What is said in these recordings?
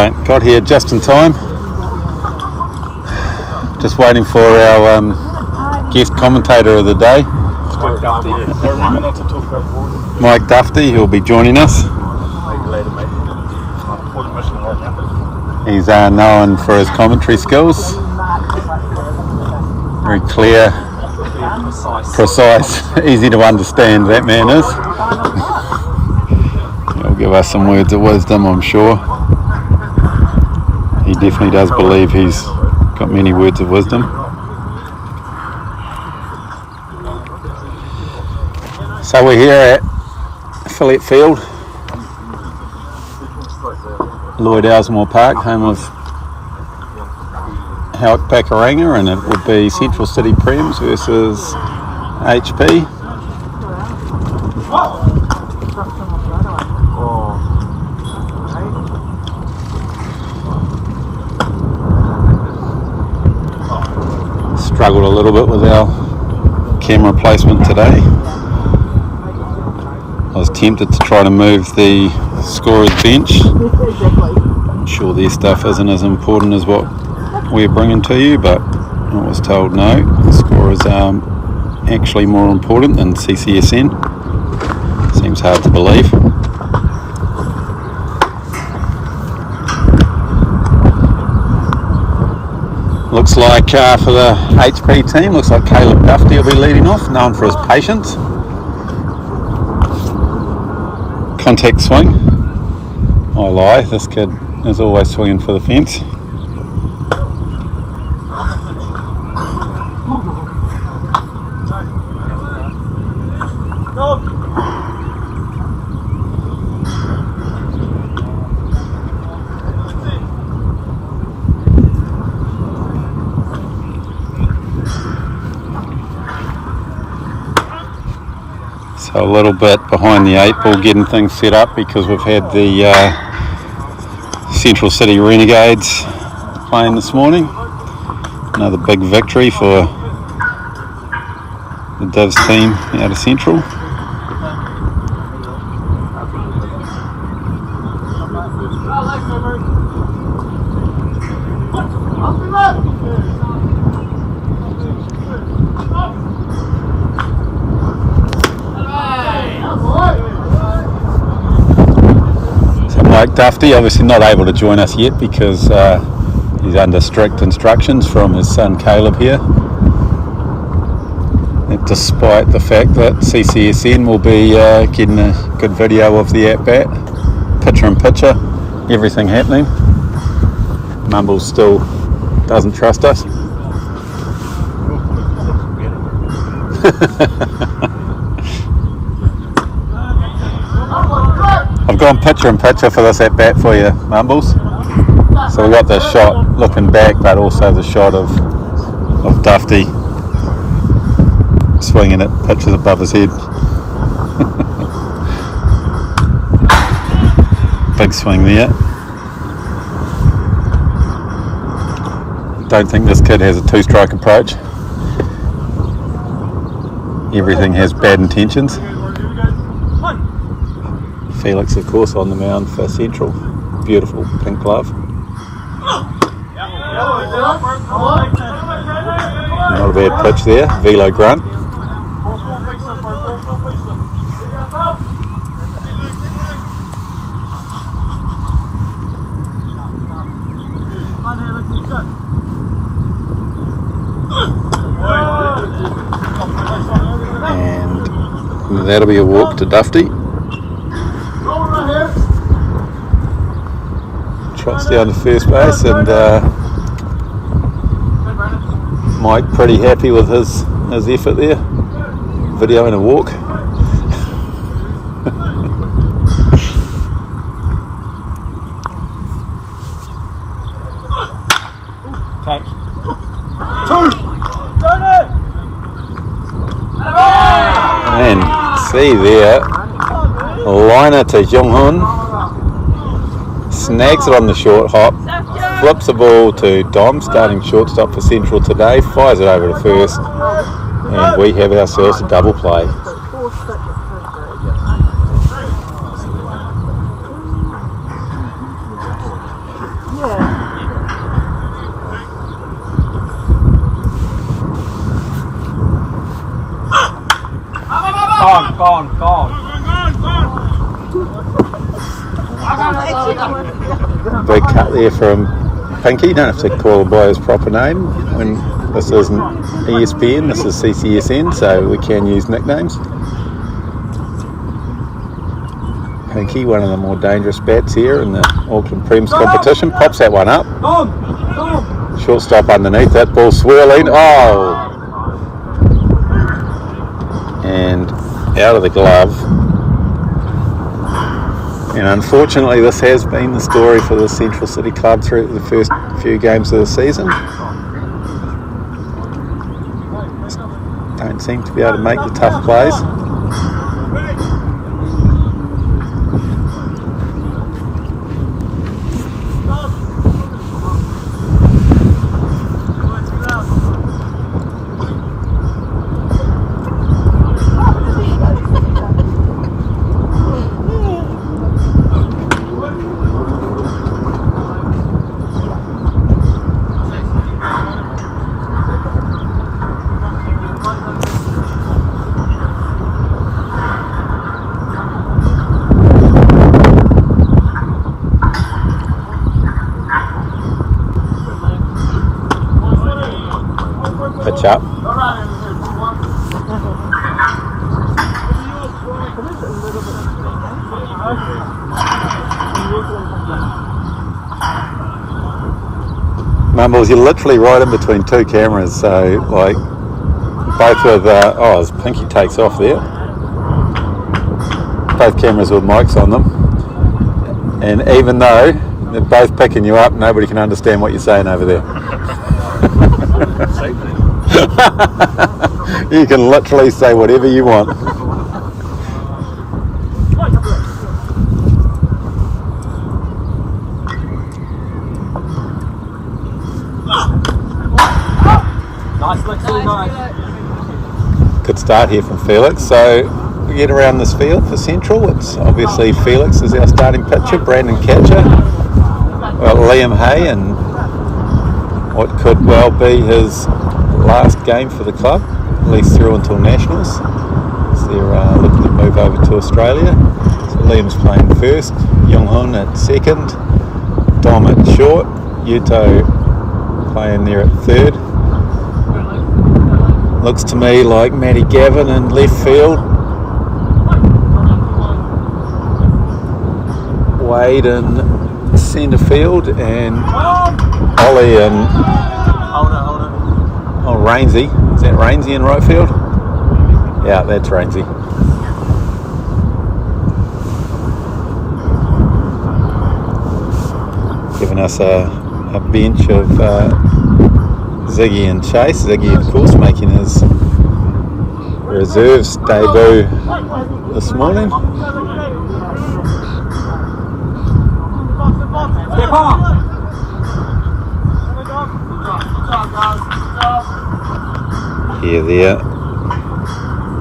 Right, got here just in time. Just waiting for our guest commentator of the day, Mike Duffy, who'll be joining us. He's known for his commentary skills. Very clear, precise, easy to understand, that man is. He'll give us some words of wisdom, I'm sure. He definitely does believe he's got many words of wisdom. So we're here at Phillip Field, Lloyd Elsmore Park, home of Howick Pakuranga, and it would be Central City Prems versus HP. Struggled a little bit with our camera placement today. I was tempted to try to move the scorer's bench. I'm sure their stuff isn't as important as what we're bringing to you, but I was told no, the scorers are actually more important than CCSN. Seems hard to believe. Looks like for the HP team, looks like Caleb Duffy will be leading off, known for his patience. Contact swing. I lie, this kid is always swinging for the fence. So a little bit behind the 8 ball getting things set up because we've had the Central City Renegades playing this morning. Another big victory for the Divs team out of Central. Mike Duffy obviously not able to join us yet because he's under strict instructions from his son Caleb here. And despite the fact that CCSN will be getting a good video of the at-bat, picture-in-picture, everything happening. Mumbles still doesn't trust us. I've gone picture-in-picture for this at-bat for you, Mumbles. So we've got the shot looking back, but also the shot of Duffy swinging at pitches above his head. Big swing there. Don't think this kid has a two-stroke approach. Everything has bad intentions. Felix, of course, on the mound for Central. Beautiful pink glove. Not a bad pitch there. Velo grunt. And that'll be a walk to Duffy. Trots down to first base, and Mike pretty happy with his effort there. Video and a walk. And see there, liner to Jung-Hoon. Snags it on the short hop, flips the ball to Dom, starting shortstop for Central today, fires it over to first, and we have ourselves a double play. Big cut there from Pinky. You don't have to call him by his proper name when this isn't ESPN, this is CCSN, so we can use nicknames. Pinky, one of the more dangerous bats here in the Auckland Prems competition, pops that one up. Shortstop underneath that, ball swirling. Oh! And out of the glove. And unfortunately, this has been the story for the Central City Club through the first few games of the season. Just don't seem to be able to make the tough plays. Pitch up. Mumbles, you're literally right in between two cameras, so like both with as Pinky takes off there, both cameras with mics on them, and even though they're both picking you up, nobody can understand what you're saying over there. You can literally say whatever you want. Good start here from Felix. So we get around this field for Central. It's obviously Felix is our starting pitcher, Brandon catcher, well, Liam Hay, and what could well be his last game for the club, at least through until Nationals. So they're looking to move over to Australia. So Liam's playing first, Young-Hun at second, Dom at short, Yuto playing there at third. Looks to me like Matty Gavin in left field, Wade in centre field, and Ollie and Rainsy. Is that Rainsy in right field? Yeah, that's Rainsy. Giving us a bench of Ziggy and Chase. Ziggy, of course, making his reserves debut this morning. Here, there.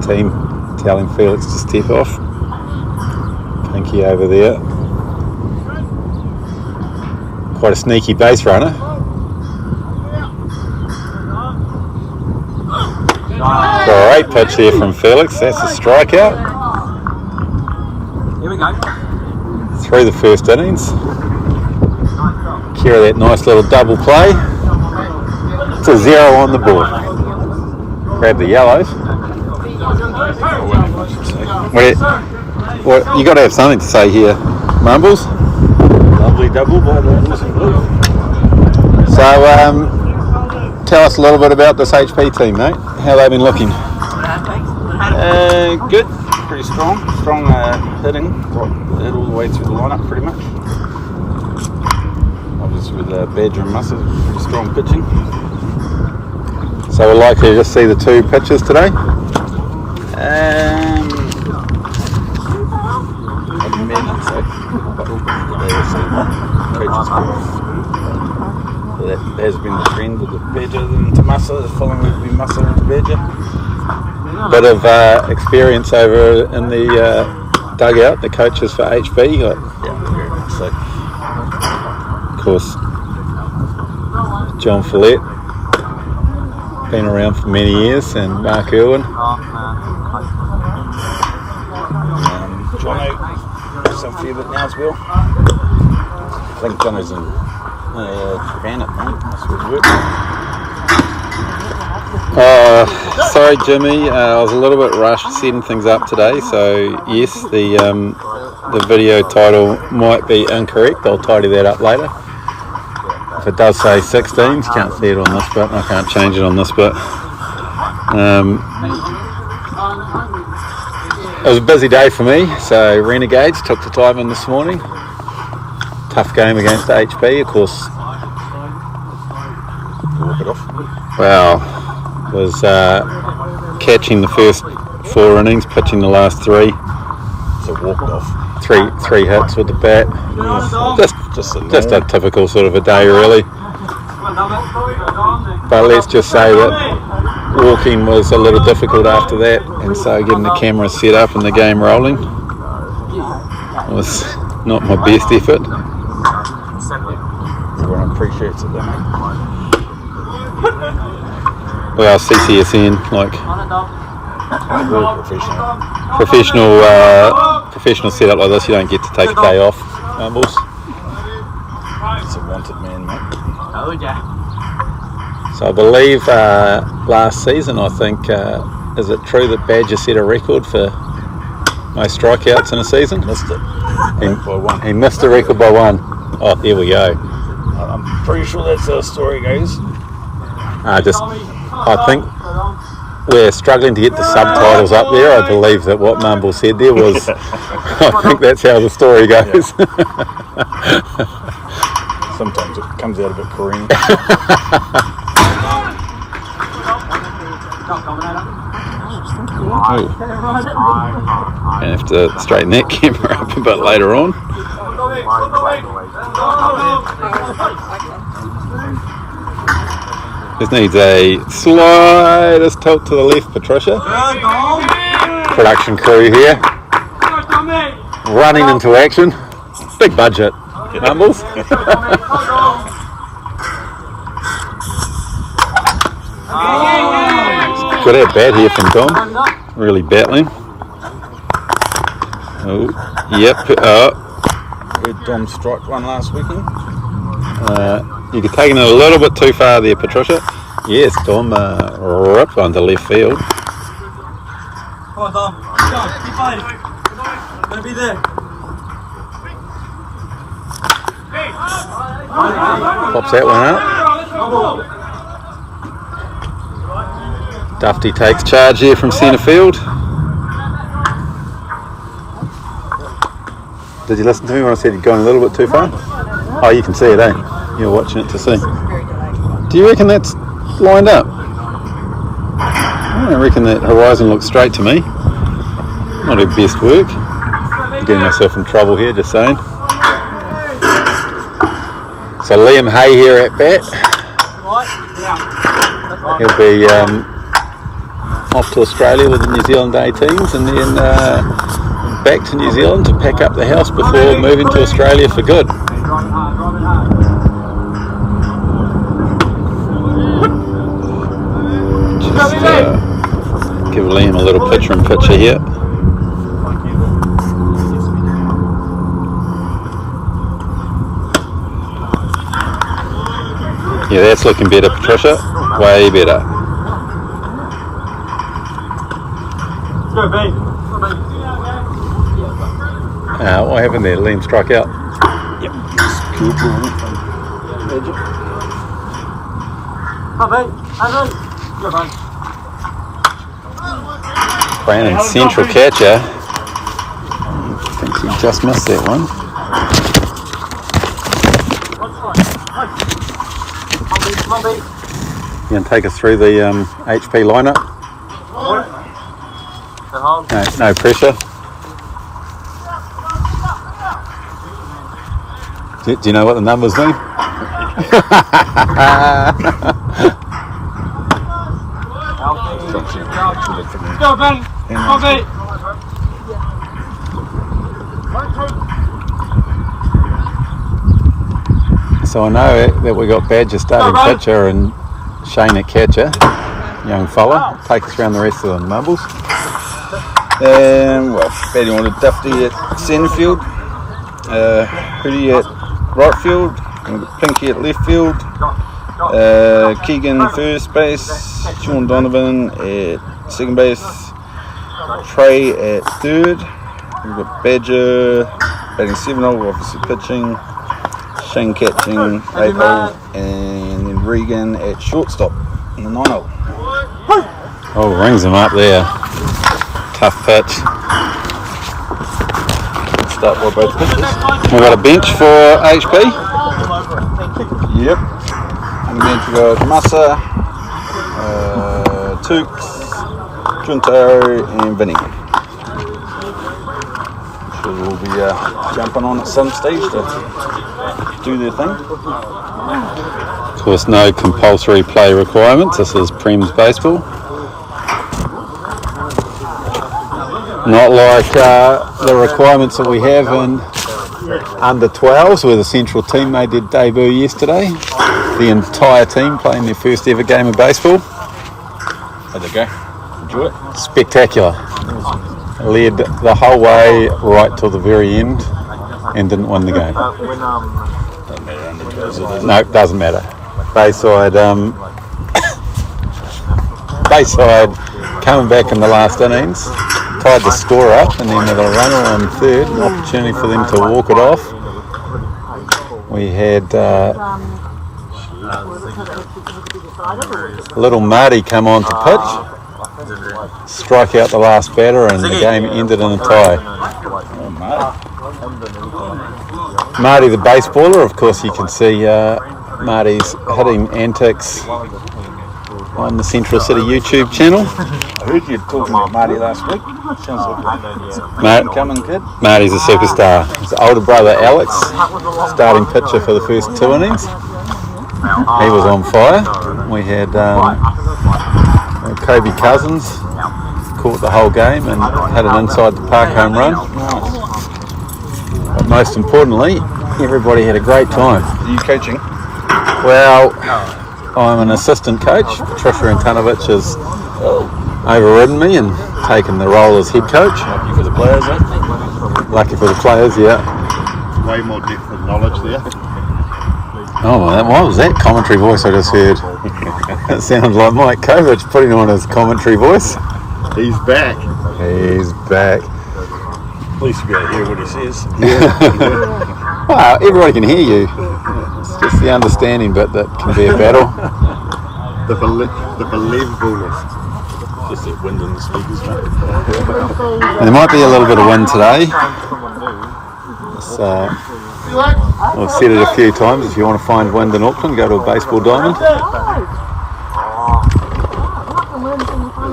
Team telling Felix to step off. Pinky over there. Quite a sneaky base runner. Great pitch there from Felix. That's a strikeout. Here we go. Through the first innings. Carry that nice little double play. It's a 0 on the board. Grab the yellows. Well, you got to have something to say here, Mumbles. Lovely double by the Wilson Blue. So, tell us a little bit about this HP team, mate. How they've been looking? Good, pretty strong hitting, hit all the way through the lineup pretty much. Obviously with Badger and Musser, pretty strong pitching. So we're likely to see the two pitches today? I'd imagine so. That has been the trend with the Badger into Musser. The following week will be Musser into Badger. Bit of experience over in the dugout, the coaches for HB. Yeah, very much so. Of course, John Follett, been around for many years, and Mark Irwin. Jono some fair bit now as well. I think Jono's in Japan at the moment. That's where he works. Sorry Jimmy, I was a little bit rushed setting things up today, so yes, the video title might be incorrect. I'll tidy that up later. If it does say 16s, you can't see it on this bit, I can't change it on this bit. It was a busy day for me, so Renegades took the time in this morning. Tough game against HP, of course. Walk it off. Well, was catching the first 4 innings, pitching the last 3. So walked off. Three hits with the bat. Just a typical sort of a day, really. But let's just say that walking was a little difficult after that, and so getting the camera set up and the game rolling was not my best effort. Everyone appreciates it, don't Well, CCSN, like professional setup like this, you don't get to take a day off. Mumbles. It's a wanted man, mate. So I believe last season, I think, is it true that Badger set a record for most strikeouts in a season? Missed it. By 1. He missed the record by 1. Oh, here we go. I'm pretty sure that's how the story goes. I think we're struggling to get the subtitles up there. I believe that what Mumble said there was, I think that's how the story goes. Yeah. Sometimes it comes out a bit Korean. Gonna have to straighten that camera up a bit later on. This needs a slightest tilt to the left, Patricia. Production crew here, running into action. Big budget, Mumbles. Good at bat here from Tom. Really battling. Oh, yep. Heard Dom strike one last weekend. You're taking it a little bit too far there, Patricia. Yes, Tom ripped one to left field. Come on, Tom. Go. Keep fighting. I'm gonna be there. Pops that one up. Dufty takes charge here from centre field. Did you listen to me when I said you're going a little bit too far? Oh, you can see it, eh? You're watching it to see. Do you reckon that's lined up? I don't reckon that horizon looks straight to me. Not her best work. Getting myself in trouble here, just saying. So Liam Hay here at bat. He'll be off to Australia with the New Zealand 18s and then back to New Zealand to pack up the house before moving to Australia for good. Just give Liam a little picture here. Yeah, that's looking better, Patricia. Way better. Go, babe. What happened there? Liam struck out. Yep. Cool. Come, babe. Go, babe. Brandon central catcher. Thinks he just missed that one. Come on, babe. You going to take us through the HP lineup? No pressure. Do you know what the numbers mean? Go, Ben. Go, babe. So I know that we got Badger starting pitcher and Shane at catcher, young fella. Take us around the rest of the Mumbles. Well, Betty wanted Dufty at centre field, Hoodie at right field, and Pinky at left field, Keegan first base, Sean Donovan at second base, Trey at third. We've got Badger batting 7-0, obviously pitching, Shane catching 8-0, and then Regan at shortstop in the 9-0. Oh, rings him up there. Tough pitch. Start by both pitches. We've got a bench for HP. Yep. And then to go Massa, Tukes, Junto, and Vinny. Sure we'll be jumping on at some stage to do their thing. Of course, no compulsory play requirements. This is Prems baseball. Not like the requirements that we have in under 12s, where the central team made their debut yesterday. The entire team playing their first ever game of baseball. How'd they go? Enjoy it? Spectacular. Led the whole way right till the very end and didn't win the game. Doesn't matter under 12s. No, it doesn't matter. Bayside, Bayside coming back in the last innings, tied the score up, and then with a runner on third, an opportunity for them to walk it off. We had little Marty come on to pitch, strike out the last batter, and the game ended in a tie. Marty the baseballer, of course you can see Marty's hitting antics on the Central City YouTube channel. I heard you talking about Marty last week. Sounds like a coming kid. Marty's a superstar. His older brother Alex, starting pitcher for the first 2 innings. He was on fire. We had Kobe Cousins, caught the whole game and had an inside the park home run. But most importantly, everybody had a great time. Are you coaching? Well, I'm an assistant coach. Patricia Antonovich has overridden me and taken the role as head coach. Lucky for the players, eh? Lucky for the players, yeah. Way more depth of knowledge there. Oh, what was that commentary voice I just heard? That sounded like Mike Kovac putting on his commentary voice. He's back. He's back. At least you'll be able to hear what he says. Well, everybody can hear you. It's just the understanding bit that can be a battle. The believableness. Just that wind in the speakers, mate. And there might be a little bit of wind today. I've said it a few times. If you want to find wind in Auckland, go to a baseball diamond. There's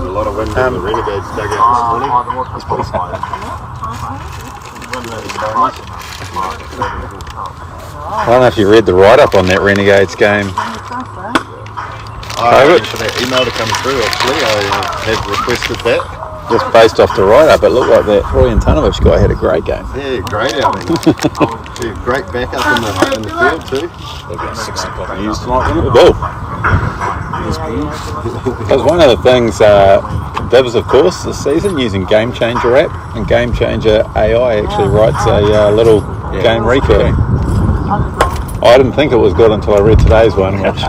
a lot of wind in the Renegades dugout this morning. I don't know if you read the write-up on that Renegades game. I waited for that email to come through, actually. I have requested that. Just based off the write-up, it looked like that Roy Antonovich guy had a great game. Yeah, great outing. Yeah, great backup in the field too. They've got 6 o'clock news tonight, isn't it? Whoa. That was one of the things, Dibs, of course, this season, using Game Changer app, and Game Changer AI actually writes a little game recap. I didn't think it was good until I read today's one, which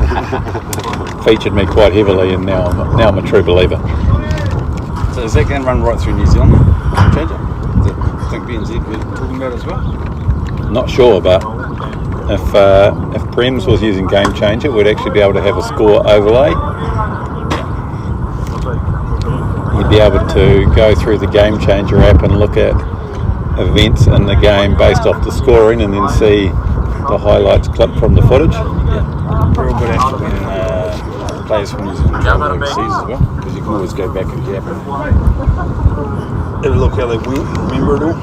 featured me quite heavily, and now I'm a true believer. So is that going to run right through New Zealand? Change it? I think BNZ we're talking about as well. Not sure, but if Prems was using Game Changer, we'd actually be able to have a score overlay. You'd be able to go through the Game Changer app and look at events in the game based off the scoring, and then see the highlights clipped from the footage. Yeah, real good app when players from New Zealand travel overseas as well, because you can always go back and gap and have a look how they went, remember it all.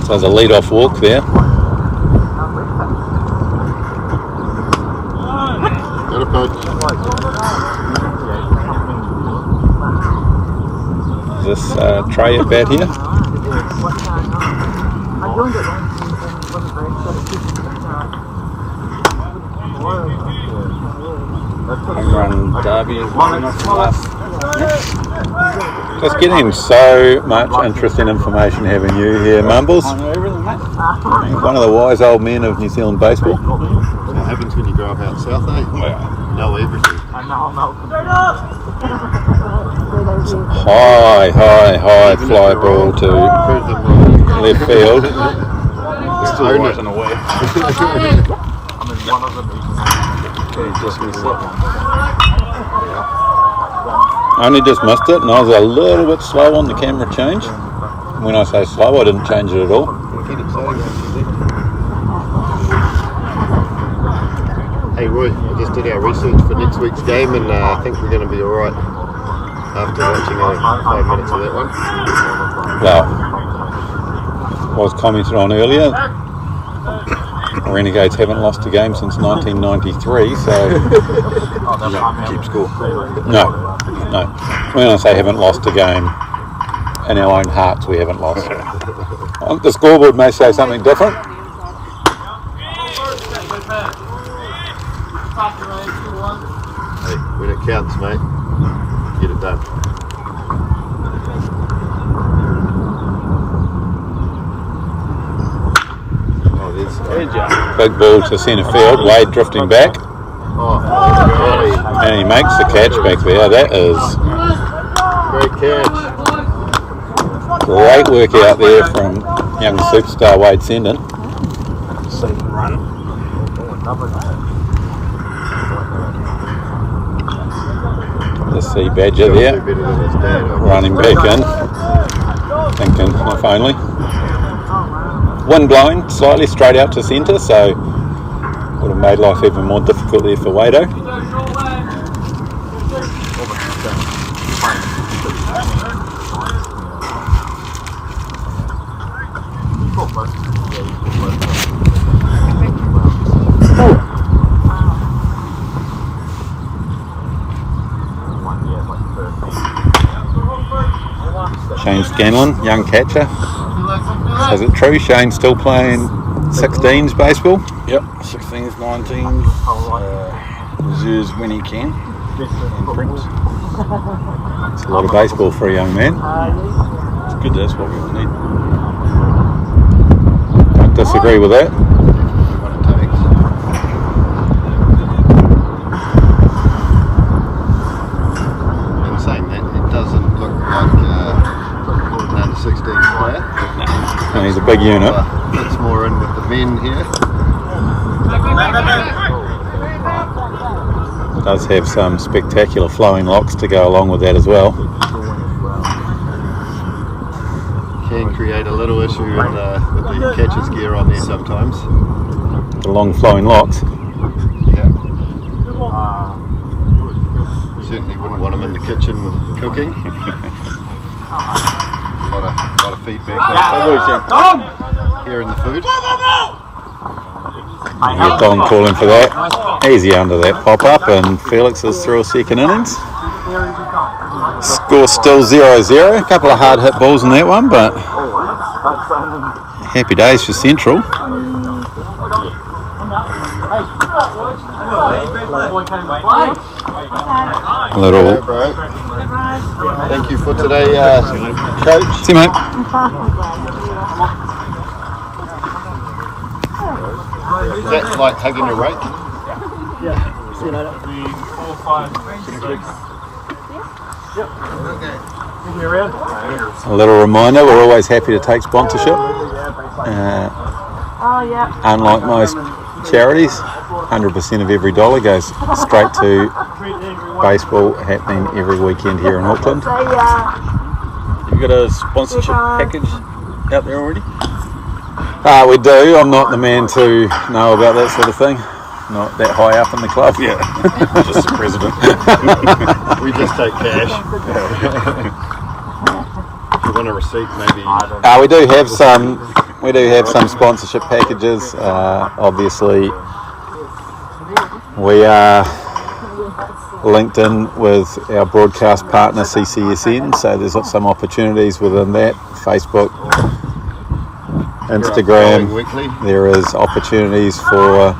So there's a lead-off walk there. Got a punch. Is this Trey at bat here? Home run derby is one off the last. Just getting so much interesting information having you here, Mumbles. I know everything, mate. One of the wise old men of New Zealand baseball. What happens when you grow up out south, eh? You know everything. High fly ball to Prove them wrong. left field. Still Own right it. in a way. Just missed it. I only just missed it, and I was a little bit slow on the camera change. When I say slow, I didn't change it at all. Get exciting. Hey Roy, I just did our research for next week's game, and I think we're going to be alright after watching 5 minutes of that one. Well, was commented on earlier, Renegades haven't lost a game since 1993, so Keep score. no. When I say haven't lost a game, in our own hearts we haven't lost. The scoreboard may say something different. Hey, when it counts, mate, get it done. Oh, there's Big ball to centre field, Wade drifting back, golly. and he makes the catch back there. That is Great catch. great work out there from young superstar Wade Sendon. Run. Just see Badger there, Better than his dad, I guess. running back in, thinking if only. Wind blowing slightly straight out to centre, so would have made life even more difficult there for Wado. Shane Scanlon, young catcher. Is it true Shane's still playing 16s baseball? Yep, 16s, 19s, reserves when he can, and Prems. It's a lot of baseball for a young man. It's good, that's what we all need. Don't disagree with that. What it takes. In saying that, it doesn't look like an under 16 player. And he's a big unit. Fits more in with the men here. Does have some spectacular flowing locks to go along with that as well. Can create a little issue with the catcher's gear on there sometimes. The long flowing locks. Yeah. Certainly wouldn't want him in the kitchen cooking. A lot of feedback on hearing the food. Here's Don calling for that. Easy under that pop-up, and Felix is through a second innings. Score still 0-0. A couple of hard hit balls in that one, but happy days for Central. A little. Hello, bro. Thank you for today, coach. See, mate. Is that like hugging a rake? A little reminder, we're always happy to take sponsorship. Unlike most charities, 100% of every dollar goes straight to baseball happening every weekend here in Auckland. You got a sponsorship package out there already? We do. I'm not the man to know about that sort of thing. Not that high up in the club. Yeah, just the president. We just take cash. If you want a receipt, maybe. We do have some. We do have some sponsorship packages. Obviously, we are linked in with our broadcast partner CCSN, so there's some opportunities within that. Facebook, Instagram. Weekly. There is opportunities for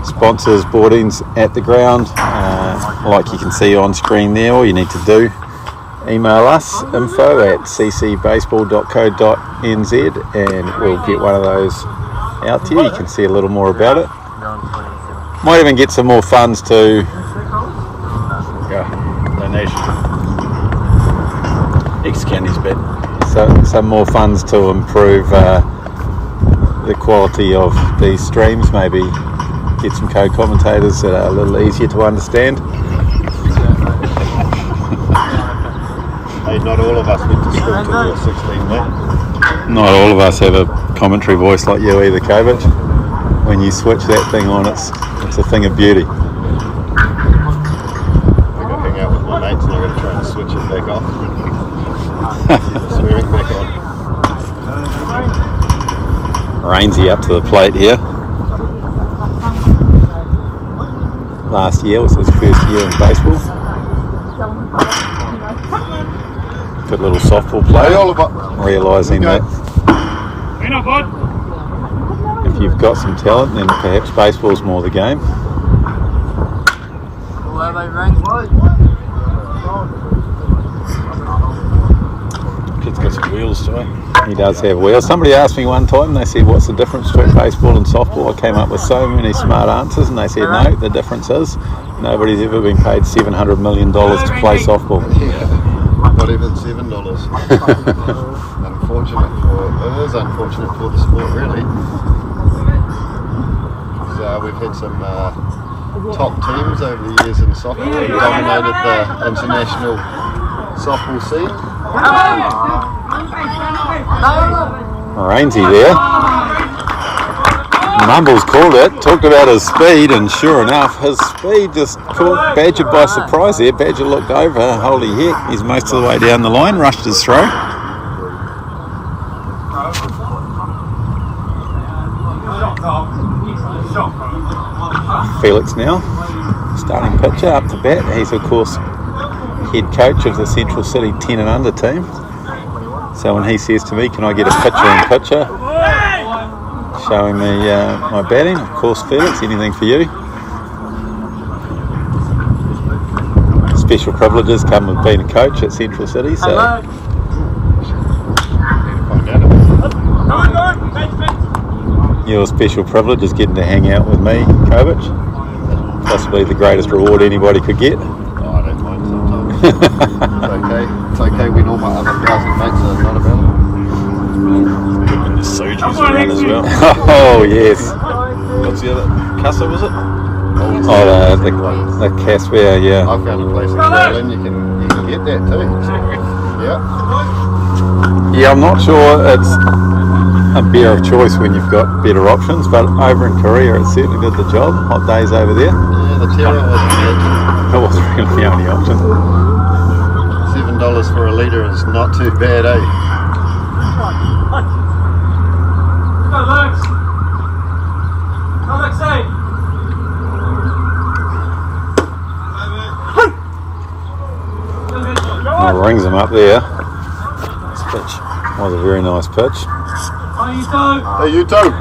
sponsors boardings at the ground, like you can see on screen there. All you need to do email us info@ccbaseball.co.nz and we'll get one of those out to you. You can see a little more about it. Might even get some more funds to Donation. Ex-county's bid. some more funds to improve the quality of these streams. Maybe get some co-commentators that are a little easier to understand. Hey, not all of us went to school till we were 16, mate. Not all of us have a commentary voice like you either, Kovic. When you switch that thing on, it's a thing of beauty. I got to hang out with my mates and I've got to try and switch it back off. Get the swearing back on. Rainsy up to the plate here. Last year was his first year in baseball. Good little softball Hey, player. Oliver. Realising that if you've got some talent, then perhaps baseball's more the game. Kid's got some wheels to it. He does have wheels. Somebody asked me one time, they said, what's the difference between baseball and softball? I came up with so many smart answers and they said, no, the difference is nobody's ever been paid $700 million to play softball. Not even $7. It is unfortunate for the sport, really. We've had some top teams over the years in softball who dominated the international softball scene. Rainsy there. Mumbles called it, talked about his speed, and sure enough, his speed just caught Badger by surprise there. Badger looked over, holy heck, he's most of the way down the line, rushed his throw. Felix now, starting pitcher up to bat. He's of course head coach of the Central City 10 and under team. So when he says to me, can I get a picture showing me my batting, of course, Felix, anything for you. Special privileges come with being a coach at Central City, so your special privilege is getting to hang out with me, Kovic. Possibly the greatest reward anybody could get. Oh, I don't mind sometimes. It's okay when all my other 1,000 mates are not available. And the Soju's around as well. Oh, yes. What's the other? Casa, was it? Oh, the Casware, yeah. I found a place in Berlin, you can get that too. Yeah. Yeah, I'm not sure it's a beer of choice when you've got better options, but over in Korea it certainly did the job. Hot days over there. Yeah, the Terra wasn't good. That wasn't really the only option. $7 for a litre is not too bad, eh? Well, rings him up there. This pitch was a very nice pitch. Hey, you too.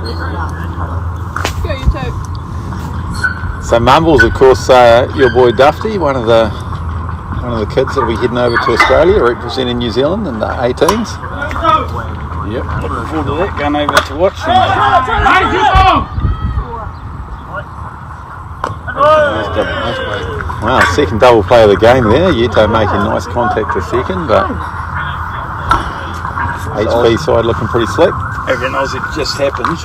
So Mumbles, of course, your boy Dufty, one of the kids that'll be heading over to Australia representing New Zealand in the 18s. Yep, looking forward to that, going over to watch. Nice play. Wow, second double play of the game there. Yuto making nice contact to second, but HB side looking pretty slick. Over in Oz, it just happened,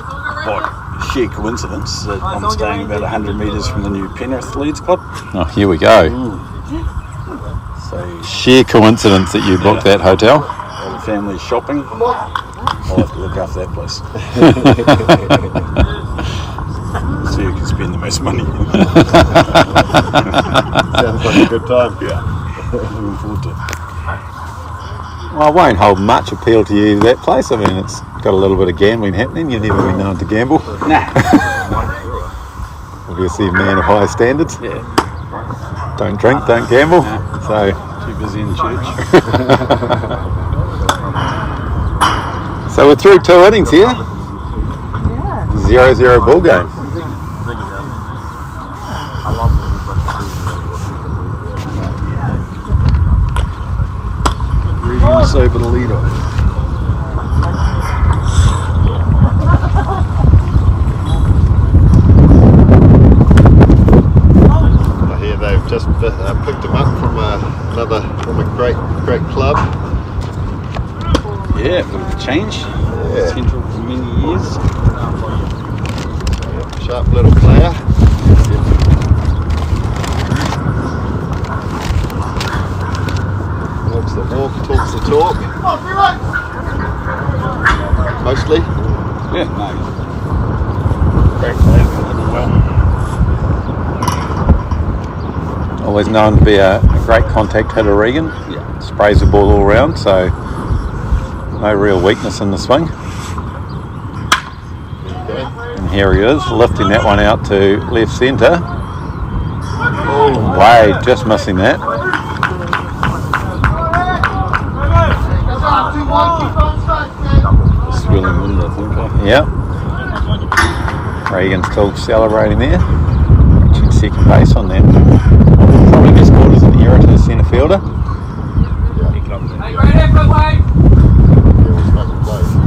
by sheer coincidence, that I'm staying about 100 metres from the new Penrith Leeds club. Oh, here we go. So, Sheer coincidence that you booked that hotel. all the family's shopping. I'll have to look after that place. So you can spend the most money. Sounds like a good time. Yeah, looking forward to it. Well, I won't hold much appeal to you that place. I mean, it's got a little bit of gambling happening. You've never been known to gamble. Nah. Obviously a man of high standards. Yeah. Don't drink, don't gamble. So Too busy in church. So we're through 2 innings here. 0-0 ball game. that with the change. Yeah. Central for many years. Sharp little player. Walks the walk, talks the talk. Mostly. Yeah, no. Great player, hitting well. Always known to be a great contact hitter, Regan. Yeah. Sprays the ball all around, so no real weakness in the swing. Okay. And here he is, lifting that one out to left centre. Oh, Wade just missing that. Swirling wind, I think. Yep. Regan still celebrating there. Reaching second base on that. Probably best called as an error to the centre fielder.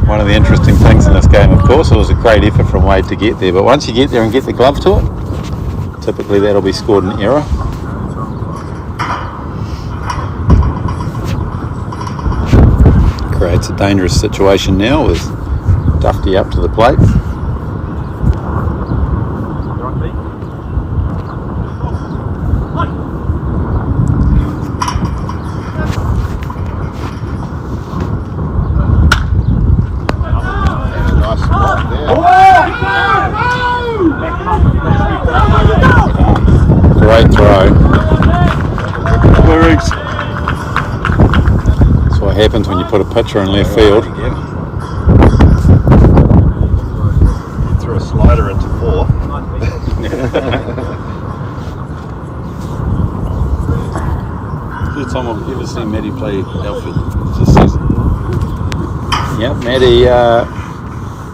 One of the interesting things in this game, of course, it was a great effort from Wade to get there, but once you get there and get the glove to it, typically that'll be scored an error. Creates a dangerous situation now with Dufty up to the plate. nice spot there. Great throw. That's what happens when you put a pitcher in left field. Threw a slider into 4. First time I've ever seen Matty play outfield this season. Yep, Matty,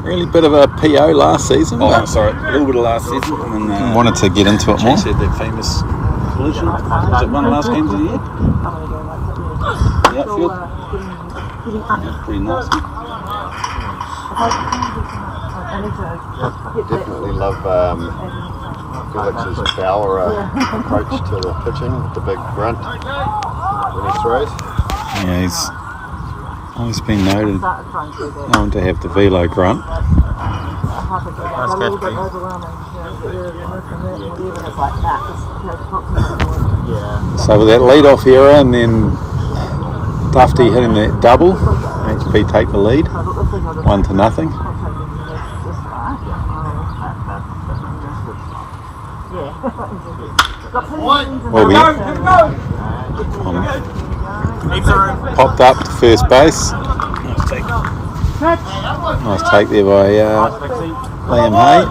really bit of a PO last season. Oh, sorry, a little bit of last season. And then, wanted to get into it more. Chase had that famous collision. Was it one of the last games of the year? The outfield? Yeah, pretty nasty. Definitely love Felix's power approach to the pitching with the big grunt when he throws. Yeah, he's always been known to have the velo grunt. So with that lead-off era and then Dufty hitting that double, HP take the lead, 1-0. Well, we popped up to first base. Nice take there by Liam Hay.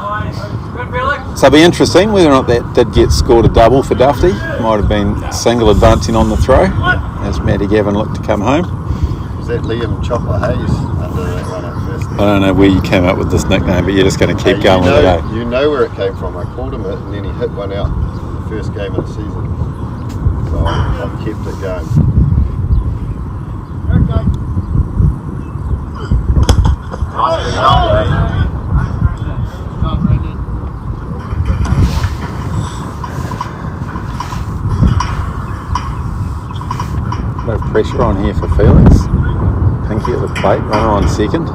So it'll be interesting whether or not that did get scored a double for Dufty. Might have been single advancing on the throw as Matty Gavin looked to come home. Was that Liam Chopper Hayes under that one at first? I don't know where you came up with this nickname, but you're just going to keep going with it, eh? You know where it came from. I called him it and then he hit one out the first game of the season. So I've kept it going. No pressure on here for Felix. Pinky at the plate, runner on second.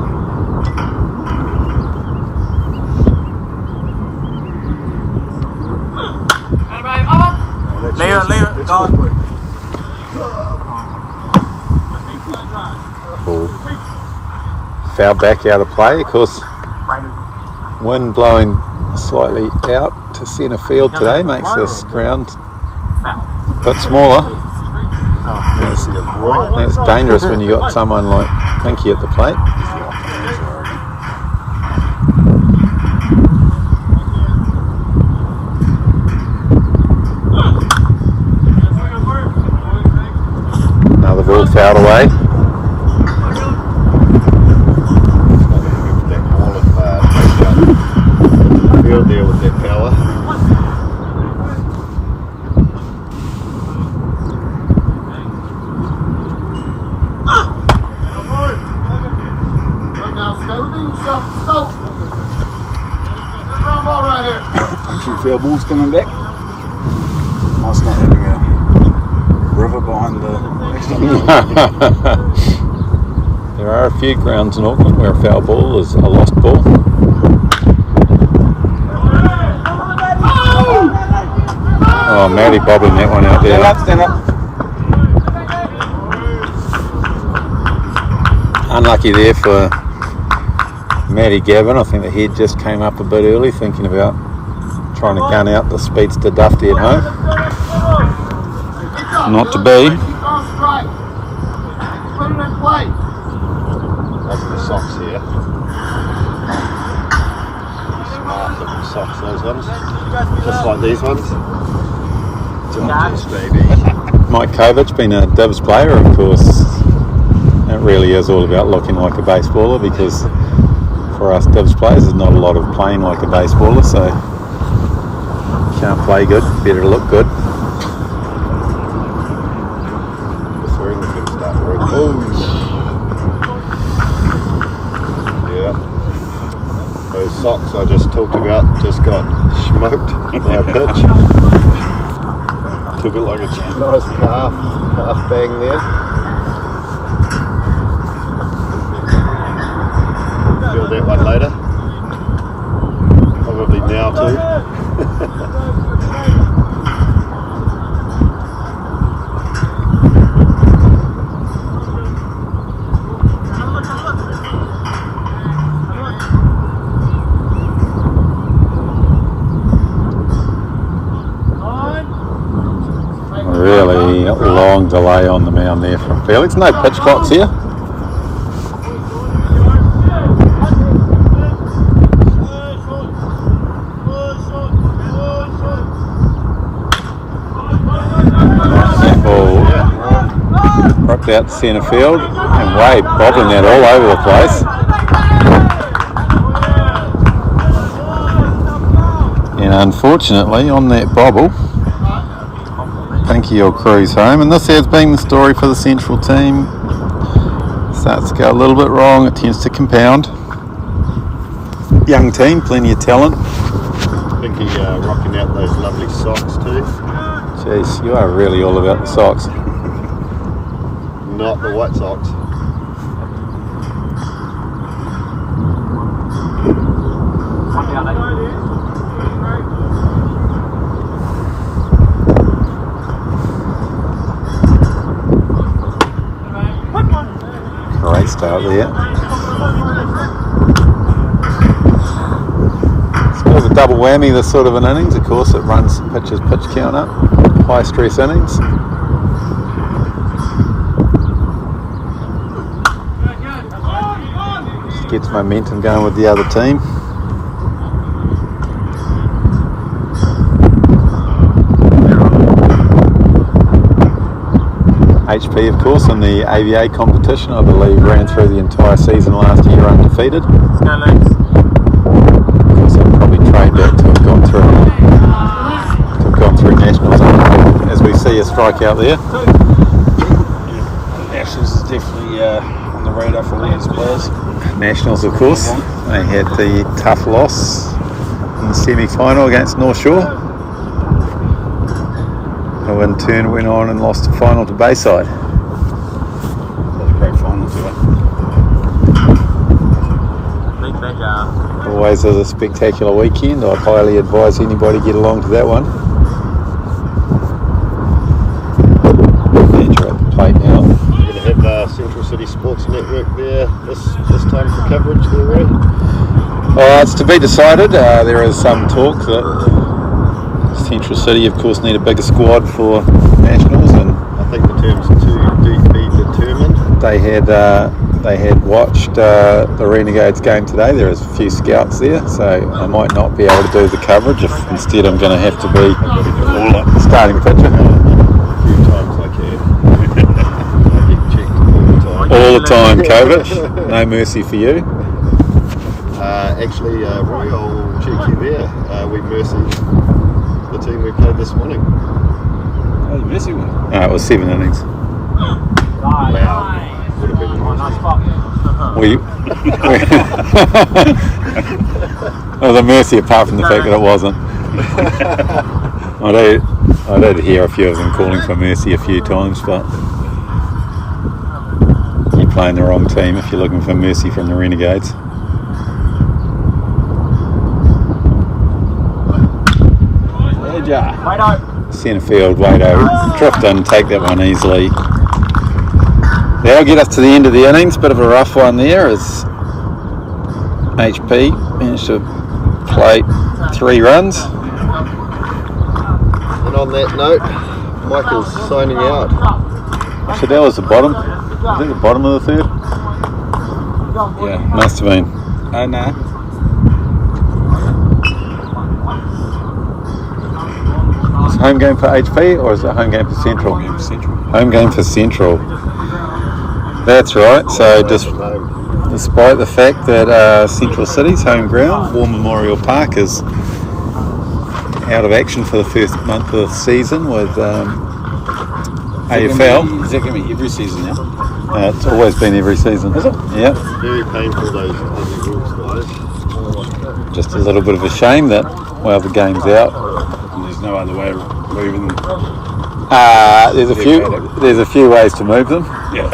Leave it, go on. Ball foul back out of play. Of course, wind blowing slightly out to centre field today makes this ground a bit smaller. It's dangerous when you got someone like Pinky at the plate. Another ball fouled away. That ball of field there with that power. Fair ball's coming back. Nice not having a river behind the next one. There are a few grounds in Auckland where a foul ball is a lost ball. Oh, Matty bobbling that one out there. Stand up. Unlucky there for Matty Gavin. I think the head just came up a bit early, thinking about trying to gun out the speedster Dufty at home. Not to be. Those are the socks here. Smart looking socks, those ones. Just like these ones. Just baby. Mike Kovic's been a Divs player, of course. It really is all about looking like a baseballer, because for us Divs players there's not a lot of playing like a baseballer, so you can't play good, better to look good. The swing's going to start working. Oh! Yeah. Those socks I just talked about just got smoked by a pitch. Took it like a champ. Nice half bang there. Feel that one later. Probably now too. Really long delay on the mound there from Felix. No pitch clocks here. That ball rocked out to centre field, and Wade bobbling that all over the place. And unfortunately on that bobble, Pinky will cruise home, and this has been the story for the Central team. Starts to go a little bit wrong, it tends to compound. Young team, plenty of talent. Pinky rocking out those lovely socks too. Jeez, you are really all about the socks. Not the white socks. Great start there. It's a bit of a double whammy, this sort of an innings. Of course, it runs pitches pitch count up. High stress innings. Just gets momentum going with the other team. HP, of course, in the AVA competition, I believe, ran through the entire season last year undefeated. Of course, I'd probably trade that to have gone through nationals. As we see a strikeout there. Nationals is definitely on the radar for all these players. Nationals, of course, they had the tough loss in the semi-final against North Shore, who in turn went on and lost the final to Bayside. That was a great final too. Always is a spectacular weekend. I highly advise anybody get along to that one. Andrew at the plate now. You're going to have Central City Sports Network there this time for coverage there, Ray? It's to be decided. There is some talk that Central City, of course, need a bigger squad for nationals, and I think the term's to be determined. they had watched the Renegades game today. There is a few scouts there, so I might not be able to do the coverage. If instead I'm going to have to be starting pitcher. A few times I can. I get checked all the time. All the time, Kovic. No mercy for you. Actually, Roy, I'll check you there. We mercied the team we played this morning. Oh, you missing me? It was 7 innings. Wow. Would have been nice. It was a mercy apart from the fact that it wasn't. I did hear a few of them calling for mercy a few times, but you playing the wrong team if you're looking for mercy from the Renegades. Centre field, Wado, drift in, take that one easily. That'll get us to the end of the innings. Bit of a rough one there as HP managed to play 3 runs. And on that note, Michael's signing out. So that was the bottom. Is that the bottom of the third? Yeah, must have been. Oh, no. Is it home game for HP or is it home game for Central? Home game for Central. Home game for Central. That's right. So despite the fact that Central City's home ground, War Memorial Park, is out of action for the first month of the season with AFL. Is that going to be every season now? It's always been every season. Is it? Yeah. Very painful, those Aussie rules, guys. Just a little bit of a shame that, well, the game's out. And there's no other way of moving them. There's a few ways to move them. Yeah.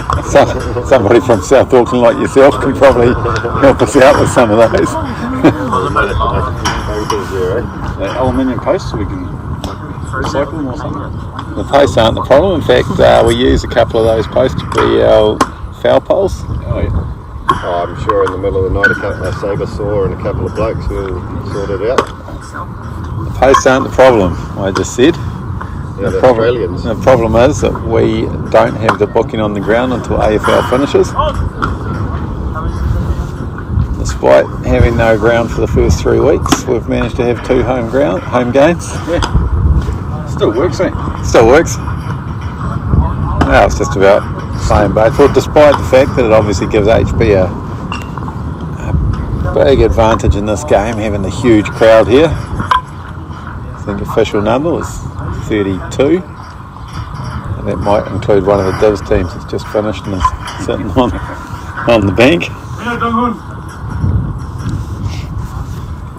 Somebody from South Auckland like yourself can probably help us out with some of those. Aluminium posts, we can recycle them or something. The posts aren't the problem. In fact, we use a couple of those posts to be our foul poles. Oh, yeah. Oh, I'm sure in the middle of the night a sabre saw and a couple of blokes will sort it out. The posts aren't the problem, I just said. Yeah, the Australians. The problem is that we don't have the booking on the ground until AFL finishes. Despite having no ground for the first 3 weeks, we've managed to have 2 home games. Yeah. Still works, eh? Still works. No, it's just about same both. Well, despite the fact that it obviously gives HB a big advantage in this game, having the huge crowd here. I think the official number was 32, and that might include one of the Divs teams that's just finished and is sitting on the bank.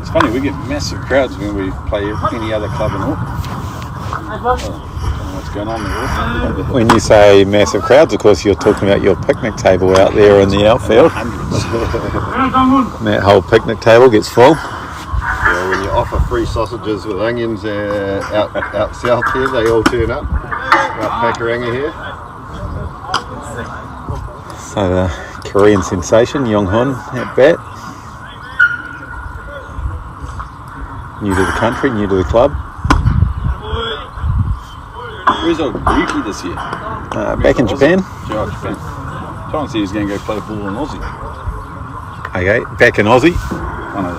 It's funny, we get massive crowds when we play any other club in Auckland. I don't know what's going on there. When you say massive crowds, of course you're talking about your picnic table out there in the outfield. And that whole picnic table gets full. Yeah, when you offer free sausages with onions out south here, they all turn up. Out Pakuranga here. So the Korean sensation, Young-hun at bat. New to the country, new to the club. Where's old Ryuki this year? Back in Japan. Japan. John said he's going to go play ball in Aussie. Okay, back in Aussie. Oh, no.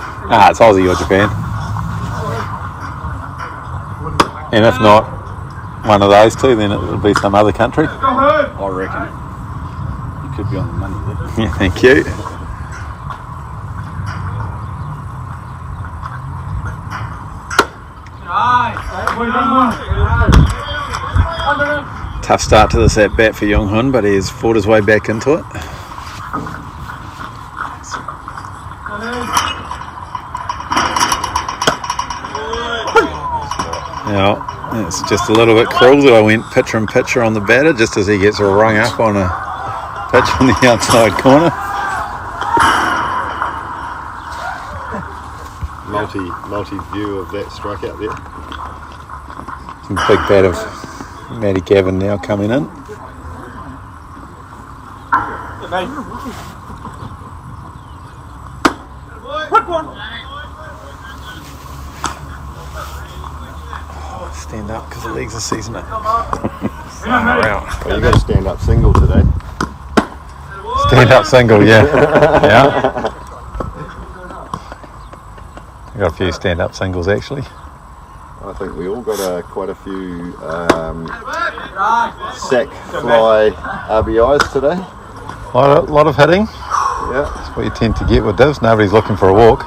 It's Aussie or Japan. And if not one of those two, then it'll be some other country. I reckon. You could be on the money there. Yeah, thank you. Tough start to this at bat for Young-hun, but he's fought his way back into it. Now, it's just a little bit cruel that I went pitcher and pitcher on the batter just as he gets rung up on a pitch on the outside corner. Multi view of that strikeout there. Some big bat of Matty Gavin now coming in. Stand up because the legs are seasoning it. Well, you got to stand up single today. Stand up single, yeah. Yeah. I got a few stand up singles actually. I think we all got quite a few sack fly RBIs today. A lot of hitting. Yeah. That's what you tend to get with divs. Nobody's looking for a walk.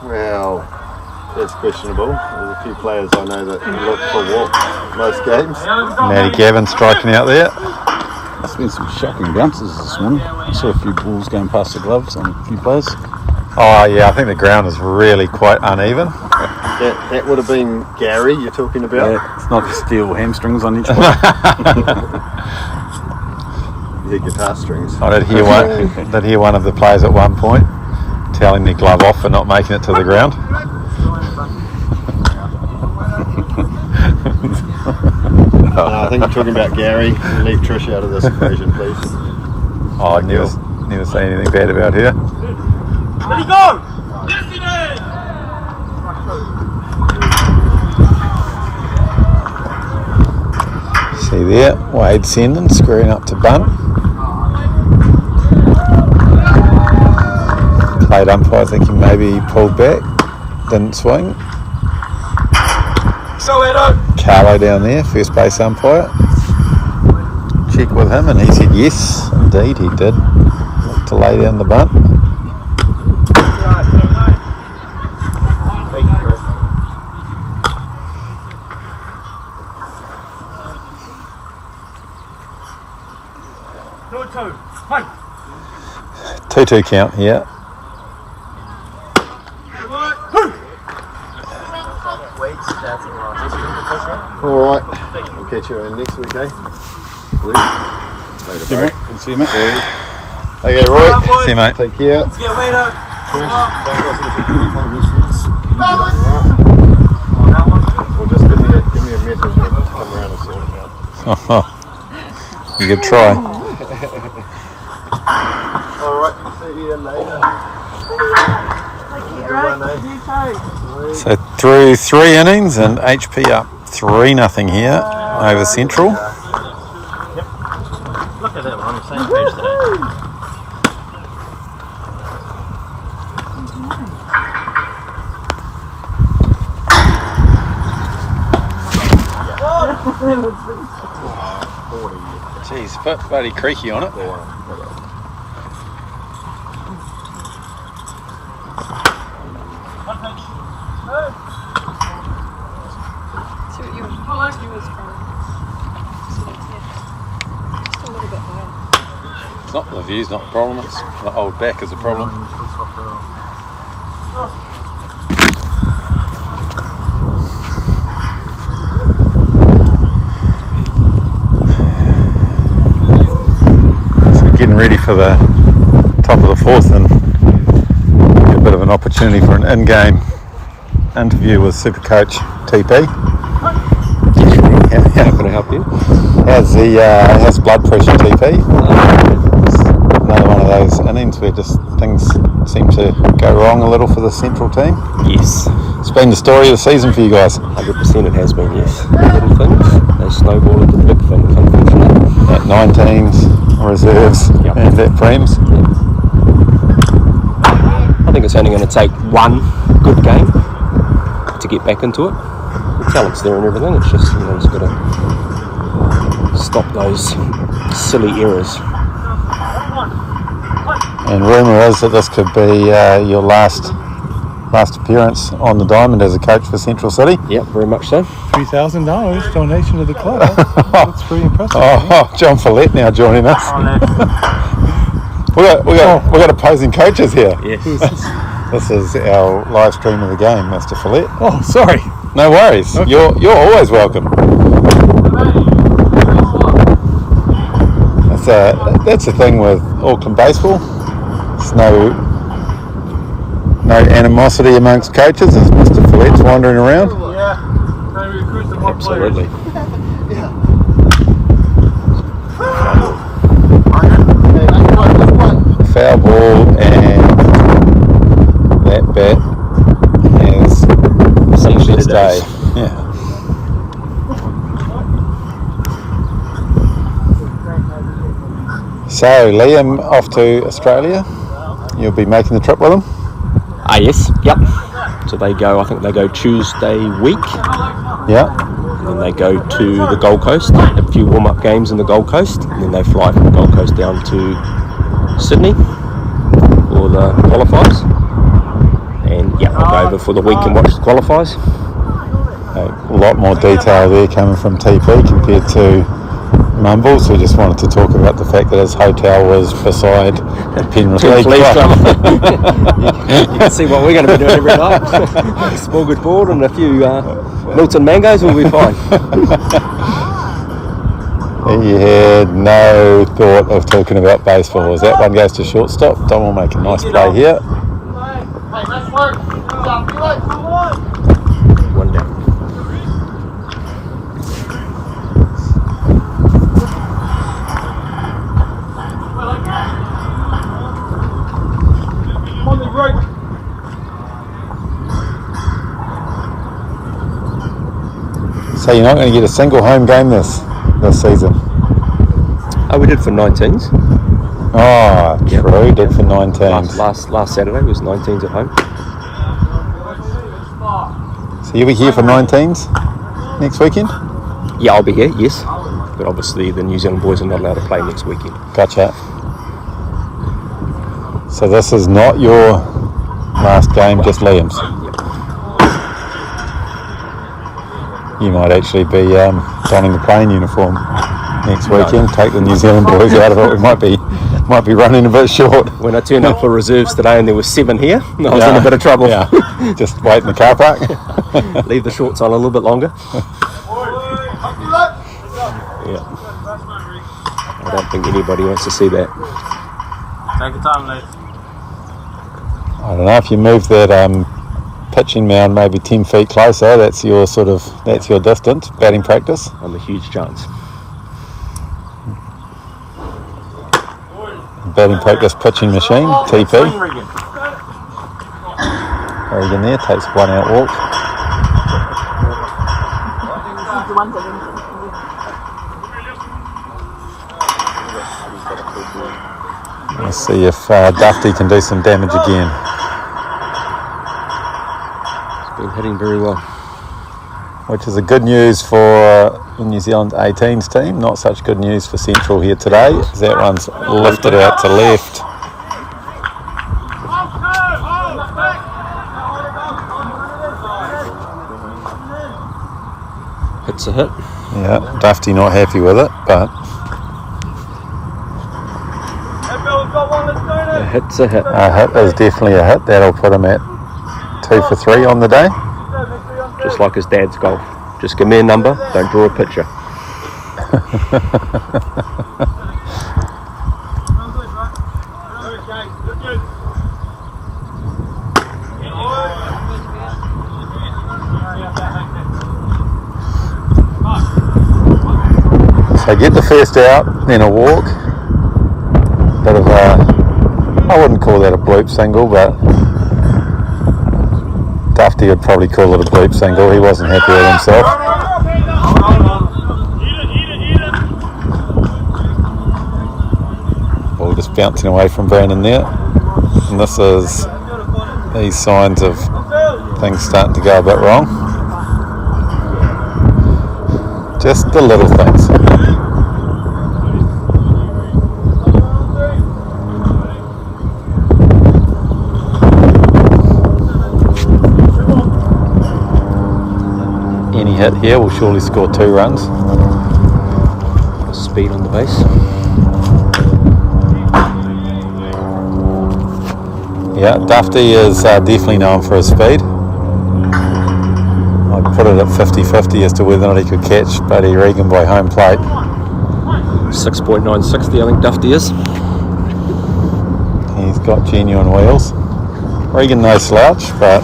Well, that's questionable. There's a few players I know that look for walks most games. Matty Gavin striking out there. There's been some shocking bounces this morning. I saw a few balls going past the gloves on a few players. Oh yeah, I think the ground is really quite uneven. That would have been Gary you're talking about. Yeah, it's not steel hamstrings on each one. hear guitar strings. I did hear one of the players at one point telling their glove off for not making it to the ground. I think you're talking about Gary. Leave Trish out of this equation, please. Oh, I've never seen anything bad about her. Let it go! Yes, it is! See there, Wade Sendon screwing up to bunt. Played umpire thinking maybe he pulled back, didn't swing. Carlo down there, first base umpire. Check with him and he said yes, indeed he did. Look to lay down the bunt. Hey! 2-2 count here. Alright, we'll catch you next week, eh? Later, bro. Good to see you, mate. Okay, Roy. See you, mate. Take care. Let's get Wade Or just give me a message and come around and sort it out. Oh, you could try. Alright, see you later. So through 3 innings and HP up 3-0 here over Central. Look at that, we're on the same page today. Jeez, bit bloody creaky on it. It's not the view's not the problem, it's the old back is the problem. So getting ready for the top of the 4th and get a bit of an opportunity for an in-game interview with Supercoach TP. How can I help you? How's blood pressure, TP? Another one of those innings where just things seem to go wrong a little for the Central team. Yes, It's been the story of the season for you guys. 100% it has been, yes. Little things, they snowball into the big things, unfortunately. At 19s, reserves, Yep. and at Prems. I think it's only going to take one good game to get back into it. The talent's there and everything, it's just, just got to stop those silly errors. And rumour is that this could be your last appearance on the diamond as a coach for Central City. Yep, very much so. $3,000 donation to the club. That's pretty impressive. Oh, John Follett now joining us. we got opposing coaches here. Yes. This is our live stream of the game, Mr. Follett. Oh, sorry. No worries. Okay. You're always welcome. That's the thing with Auckland baseball. There's no animosity amongst coaches as Mr. Follett's wandering around. Absolutely. Foul ball, and that bat has essentially stayed. Yeah. So Liam off to Australia. You'll be making the trip with him. Yes, yep. So I think they go Tuesday week, Yeah. and then they go to the Gold Coast, a few warm-up games in the Gold Coast, and then they fly from the Gold Coast down to Sydney for the qualifiers. And yeah, I'll go over for the week and watch the qualifiers. A lot more detail there coming from TP compared to Mumbles, who just wanted to talk about the fact that his hotel was beside the Penrith League Club. You can see what we're going to be doing every night. Smorgasbord and a few Milton mangoes will be fine. He had no thought of talking about baseball. As that one goes to shortstop, Dom will make a nice play here. One down. So you're not going to get a single home game this season. Oh, we did for 19s. Oh, Yep. true. Did for 19s. Last Saturday was 19s at home. So you'll be here for 19s next weekend? Yeah, I'll be here, yes. But obviously the New Zealand boys are not allowed to play next weekend. Gotcha. So this is not your last game, just Liam's. You might actually be donning the playing uniform next weekend. Take the New Zealand boys out of it. We might be running a bit short. When I turned up for reserves today and there were 7 here, I was in a bit of trouble. Yeah. Just wait in the car park. Leave the shorts on a little bit longer. Yeah. I don't think anybody wants to see that. Take your time, mate. I don't know if you move that pitching mound maybe 10 feet closer. That's your distance. Batting practice. I'm a huge chance. Batting practice pitching machine. TP. Regan there takes 1 out walk. Let's see if Dufty can do some damage again. It's been hitting very well. Which is a good news for the New Zealand 18s team. Not such good news for Central here today. That one's lifted out to left. It's a hit. Yeah, Dufty not happy with it, but A hit's a hit. a hit is definitely a hit. That'll put him at 2 for 3 on the day. Just like his dad's golf. Just give me a number, don't draw a picture. So get the first out, then a walk. Bit of I wouldn't call that a bloop single, but Dufty would probably call it a bloop single. He wasn't happy with himself. Ball just bouncing away from Brandon there. And this is these signs of things starting to go a bit wrong. Just the little things. Any hit here will surely score 2 runs. Speed on the base. Yeah, Dufty is definitely known for his speed. I'd put it at 50-50 as to whether or not he could catch Buddy Regan by home plate. 6.960 I think Dufty is. He's got genuine wheels. Regan no slouch, but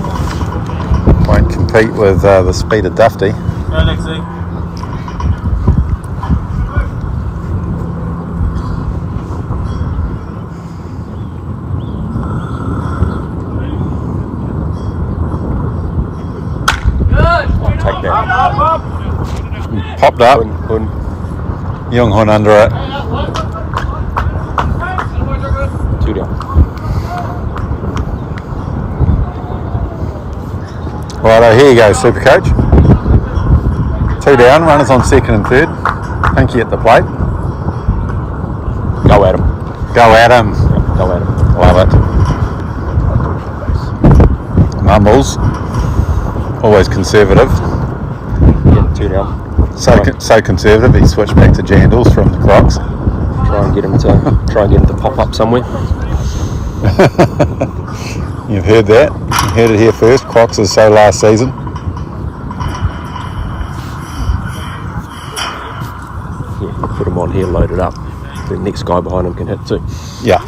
won't compete with the speed of Dufty. Go, Lexi. Take that. Popped up, Hun. Young Hun under it. 2 down. Righto, here you go, Super Coach. 2 down, runners on second and third. Pinky at the plate. Go at him. Go at him. Go at him. Love it. Mumbles. Always conservative. Yeah, 2 down. So conservative, he switched back to Jandals from the Crocs. Try and get him to pop up somewhere. You've heard that. You heard it here first. Crocs is so last season. Yeah, put him one here loaded up, the next guy behind him can hit too. Yeah,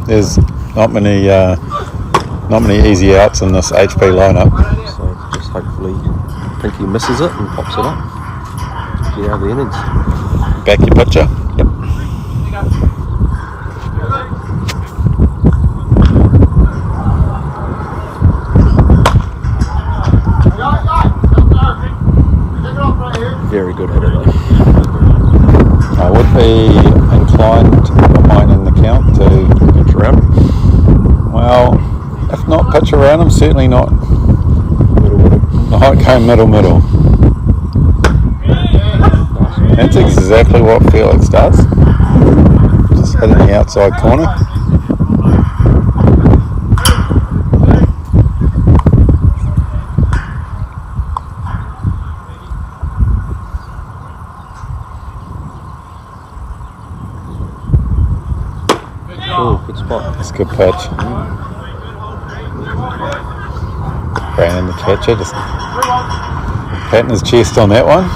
there's not many easy outs in this HP lineup. So just hopefully Pinky misses it and pops it up. Get out of the innings. Back your pitcher. Yep. Very good hitter though. I would be inclined behind in the count to Pitch around. well, if not pitch around him, certainly not go middle. That's exactly what Felix does. Just hitting the outside corner. Oh, good spot. That's a good pitch. Brandon the catcher just patting his chest on that one.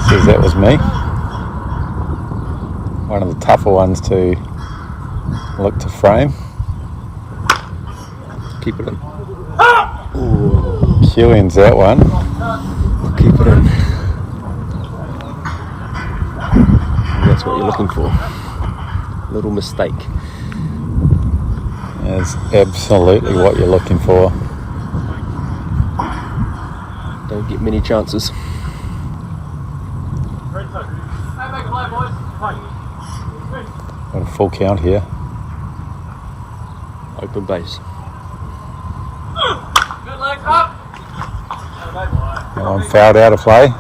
Says that was me. One of the tougher ones to look to frame. Keep it in. Keelan's that one. Keep it in. And that's what you're looking for. Little mistake. That's absolutely what you're looking for. Don't get many chances. Got a full count here. Open base. That one fouled out of play.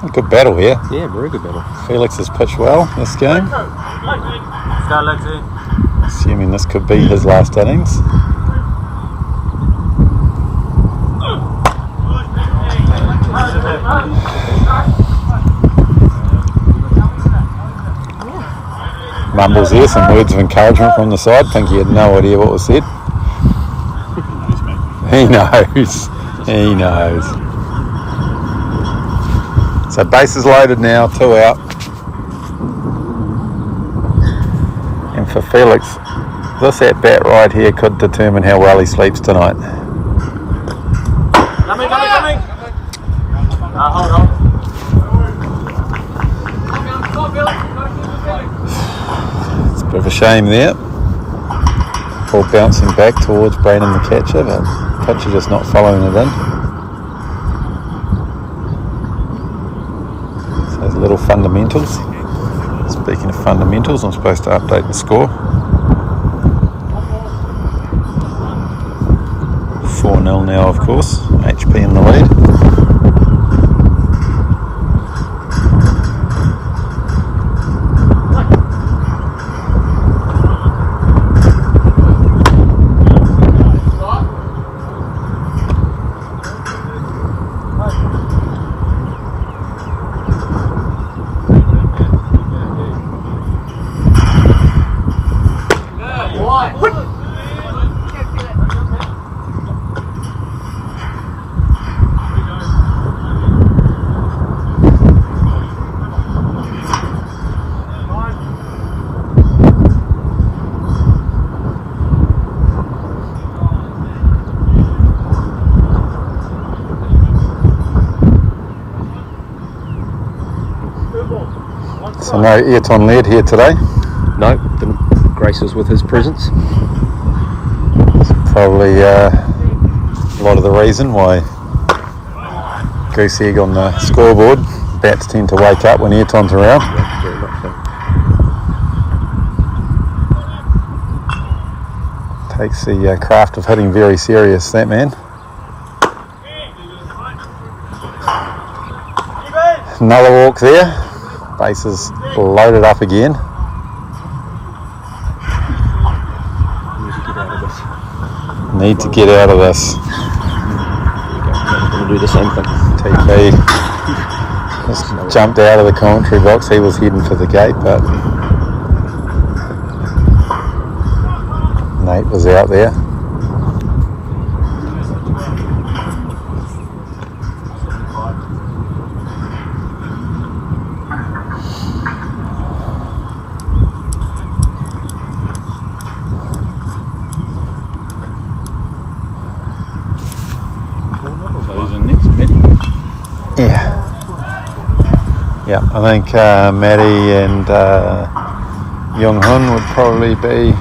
A good battle here. Yeah, very good battle. Felix has pitched well this game. Go, Lexi. Assuming this could be his last innings. Mumbles there, some words of encouragement from the side. Pinky had no idea what was said. He knows. He knows. So bases loaded now, 2 out. And for Felix, this at bat right here could determine how well he sleeps tonight. Coming. Hold on. It's a bit of a shame there. Ball bouncing back towards Brandon the catcher, but pitcher just not following it in. So there's little fundamentals. Speaking of fundamentals, I'm supposed to update the score. 4-0 now, of course. HP in the lead. So no Ayrton Laird here today. No, didn't grace us with his presence. It's probably a lot of the reason why Goose Egg on the scoreboard. Bats tend to wake up when Ayrton's around. Yeah, very much so. Takes the craft of hitting very serious, that man. Another walk there. Bases loaded up again. Need to get out of this. Going to do the same thing. TP just jumped out of the commentary box. He was heading for the gate, but Nate was out there. Yeah, I think Maddie and Young Hun would probably be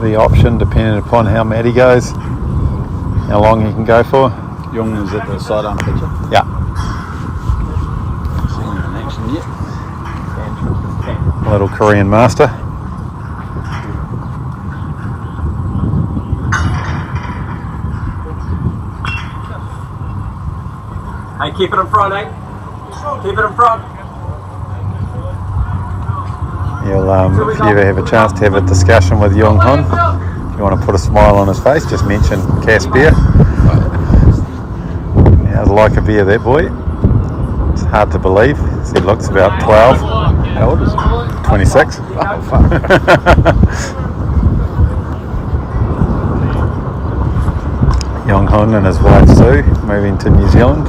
the option, depending upon how Maddie goes, how long he can go for. Young is at the sidearm pitcher. Yeah. Seen him in action yet? Little Korean master. Hey, keep it in front, eh? Keep it in front. You'll, if you ever have a chance to have a discussion with Young Hun, if you want to put a smile on his face, just mention Cass beer. How's like a beer, that boy? It's hard to believe. He looks about 12. How old is he? 26. Oh, fuck. Young Hun and his wife Sue moving to New Zealand.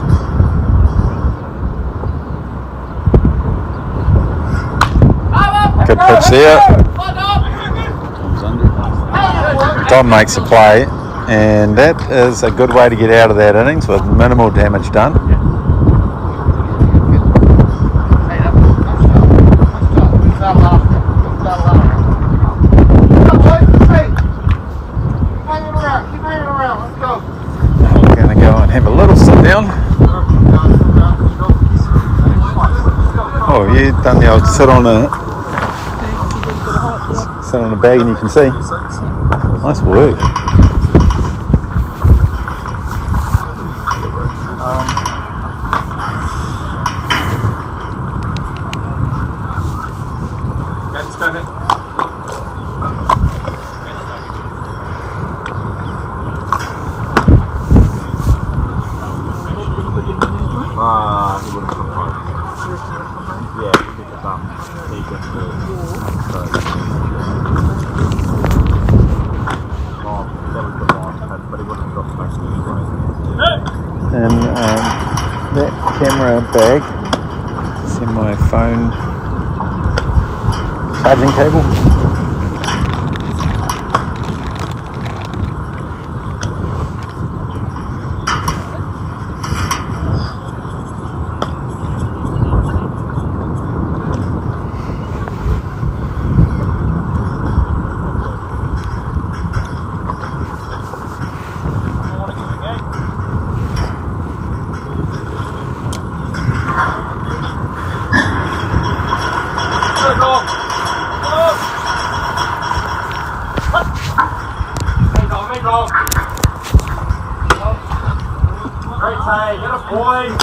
Good pitch there. Tom's under. Dom makes a play, and that is a good way to get out of that innings with minimal damage done. We're going to go and have a little sit down. Oh, you done the old sit on a bag and you can see. Nice work. He wouldn't come home. Yeah, he picked it up. He gets but he wouldn't have got back to his way. And that camera bag is in my phone charging cable. Great save, get us boys!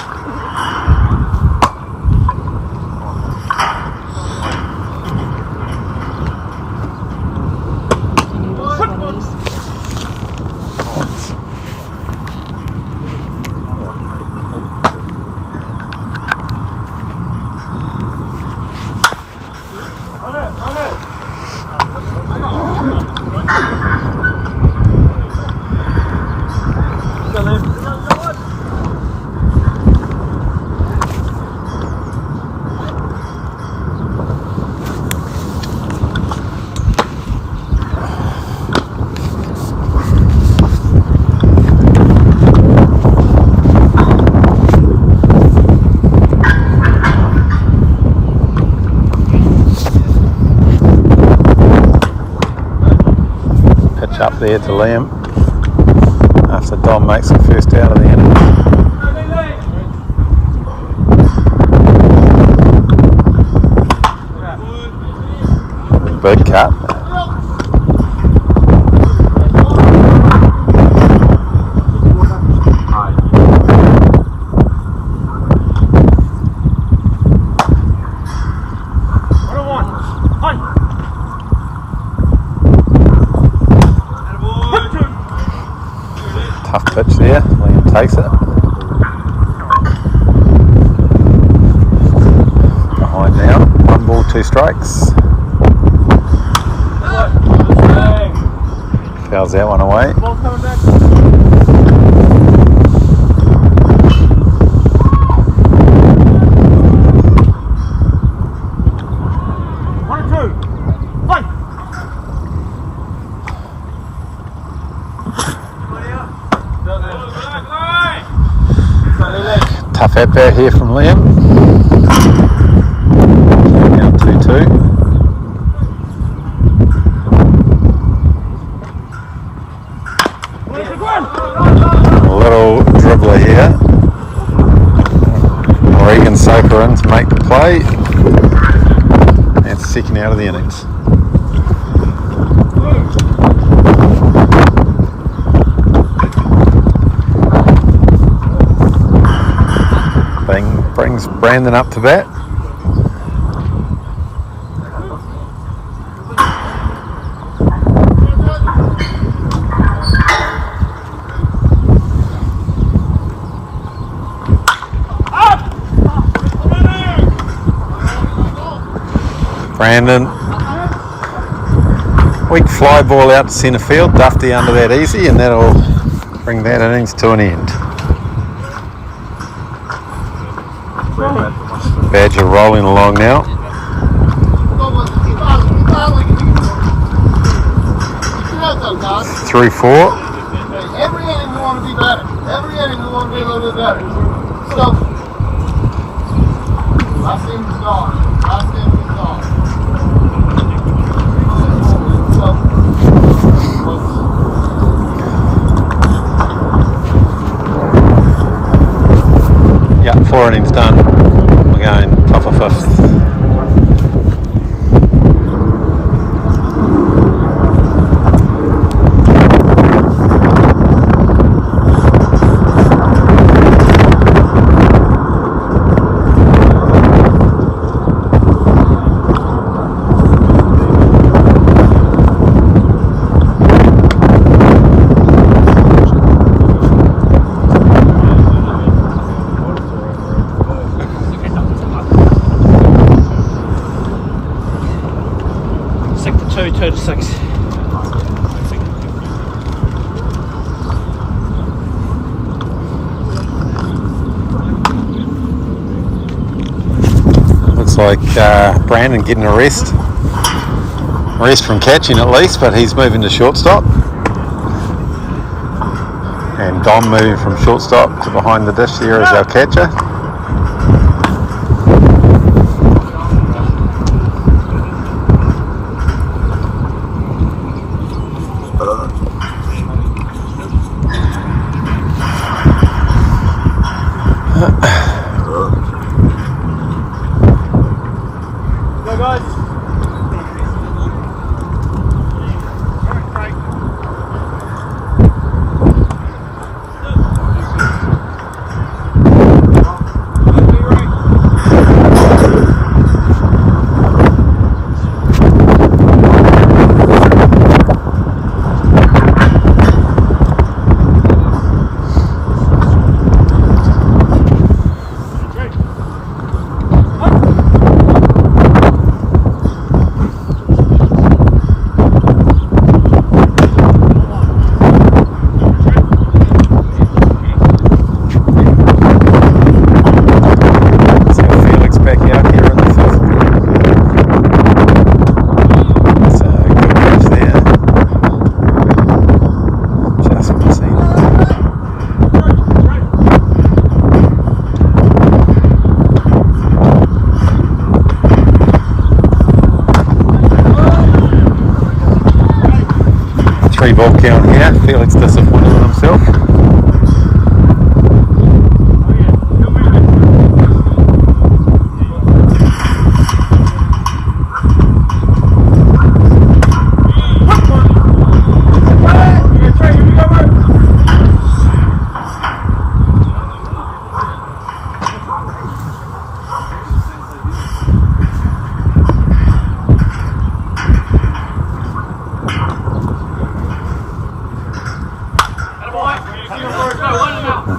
Up there to Liam after Dom makes the first out of the inning. Big cut. Tough pitch there, Liam takes it. Behind now, 1 ball, 2 strikes. Fouls that one away. Tough at bat here from Liam. away. And second out of the innings. Brings Brandon up to bat. Brandon, weak fly ball out to centre field, Dufty under that easy, and that'll bring that innings to an end. Badger rolling along now. 3-4. Every inning we want to be better. Every inning we want to be a little bit better. So, last inning is gone. Last inning is gone. Yeah, 4 innings done. We're going top of 5th. Looks like Brandon getting a rest from catching at least, but he's moving to shortstop. And Dom moving from shortstop to behind the dish there as our catcher. Ball count here. Felix disappointed with himself.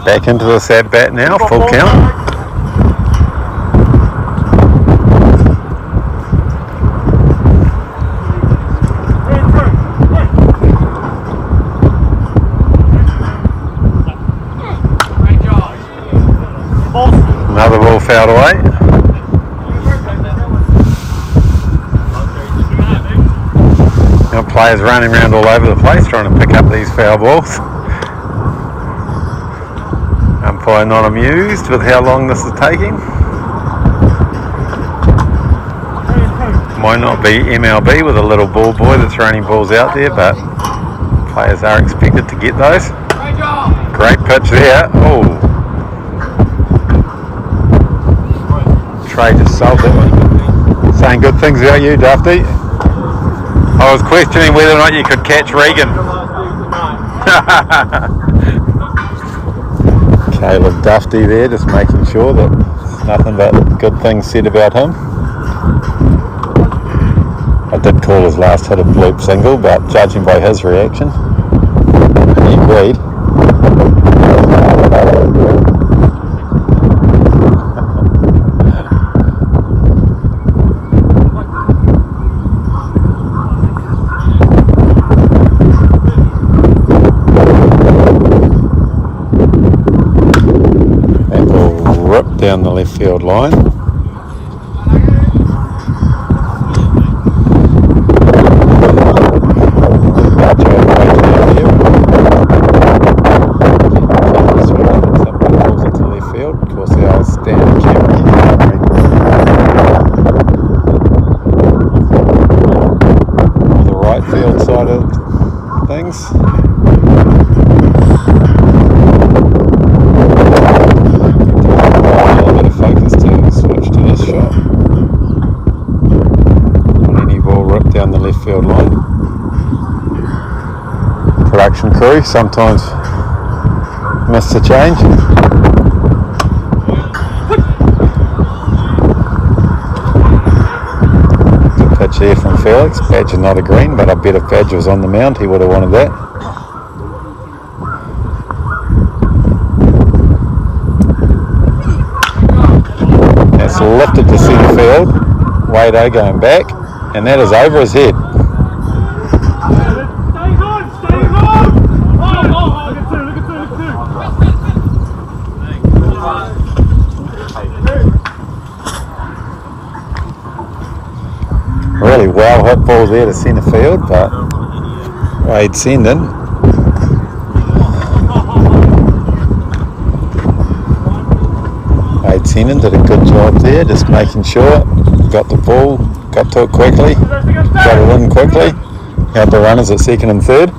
Back into the sad bat now, full count. Another ball fouled away. Now players running around all over the place trying to pick up these foul balls. Umpire not amused with how long this is taking. Might not be MLB with a little ball boy that's running balls out there, but players are expected to get those. Great pitch there. Oh, Trey just solved that one. Saying good things about you, Dufty. I was questioning whether or not you could catch Regan. Caleb Dufty there, just making sure that there's nothing but good things said about him. I did call his last hit a bloop single, but judging by his reaction, he agreed. That ball ripped down the left field line. Field line. Production crew sometimes miss the change. Good pitch there from Felix. Badger not a green, but I bet if Badger was on the mound he would have wanted that. That's lifted to centre field. Wado going back. And that is over his head. Really well hit ball there to centre field, but Wade Sendon did a good job there, just making sure got the ball, got to it quickly, got it in quickly, helped the runners at second and third.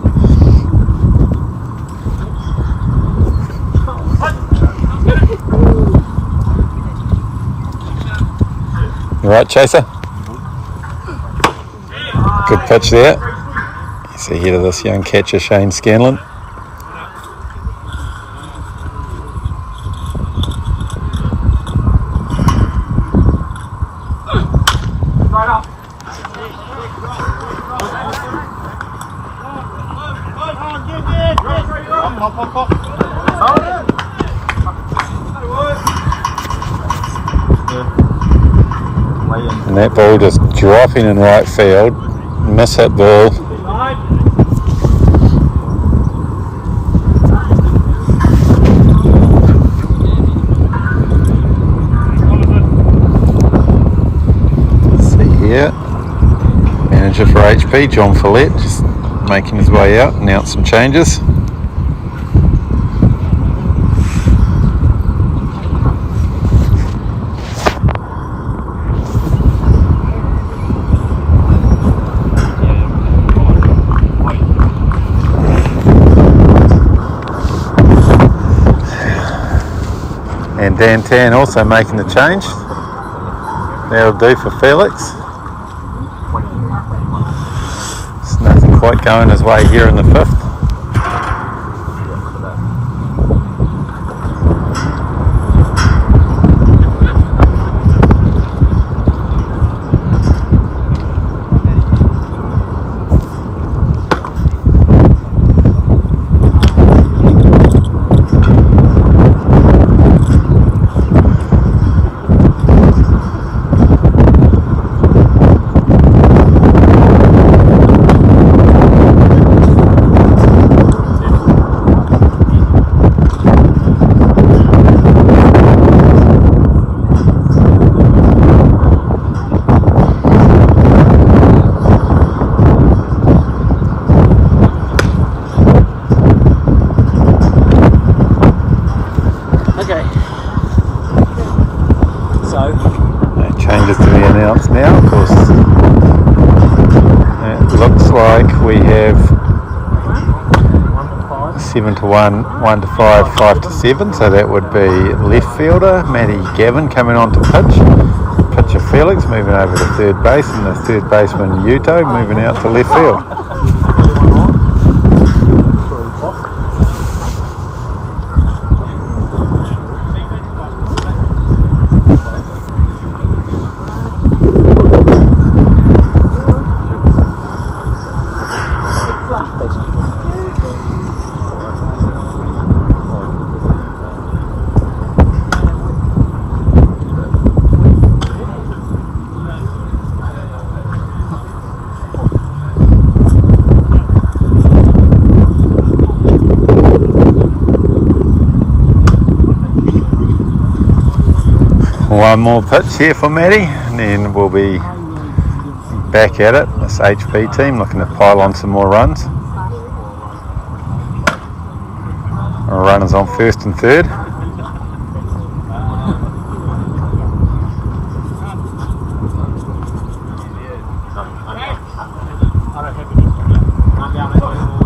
You right, Chaser? Good pitch there. He's ahead of this young catcher, Shane Scanlon. And that ball just dropping in right field, miss hit ball. See here, manager for HP, John Follett, just making his way out, announced some changes. And Dan Tan also making the change. That'll do for Felix. There's nothing quite going his way here in the fifth. Changes to be announced now, of course. It looks like we have 7 to 1, 1 to 5, 5 to 7, so that would be left fielder Matty Gavin coming on to pitch. Felix moving over to third base, and the third baseman Yuto moving out to left field. One more pitch here for Matty, and then we'll be back at it. This HB team looking to pile on some more runs. Our runners on first and third.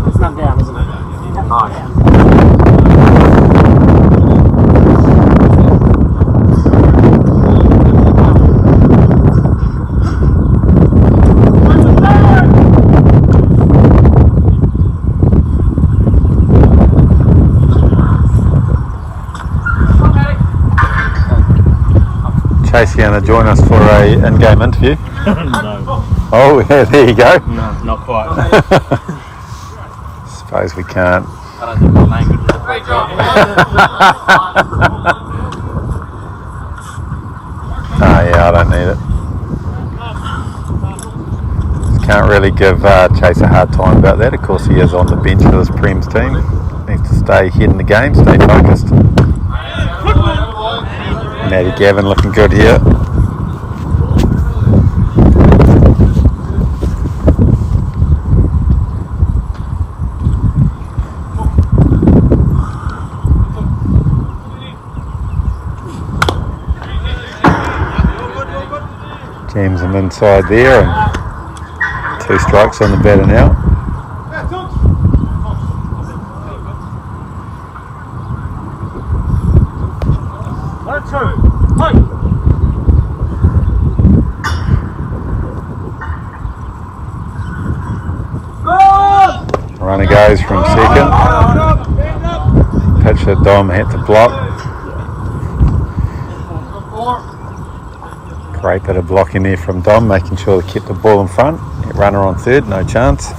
It's not down, isn't it? Oh, yeah. Casey going to join us for a in-game interview? No. Oh, yeah, there you go. No, not quite. Suppose we can't. I don't think my language is appropriate. Yeah, I don't need it. Can't really give Chase a hard time about that. Of course, he is on the bench for this Prems team. Needs to stay ahead in the game, stay focused. Matty Gavin looking good here. Jams him inside there, and 2 strikes on the batter now. Runner goes from second. Pitch that Dom had to block. Great bit of blocking there from Dom, making sure they kept the ball in front. Runner on third, no chance.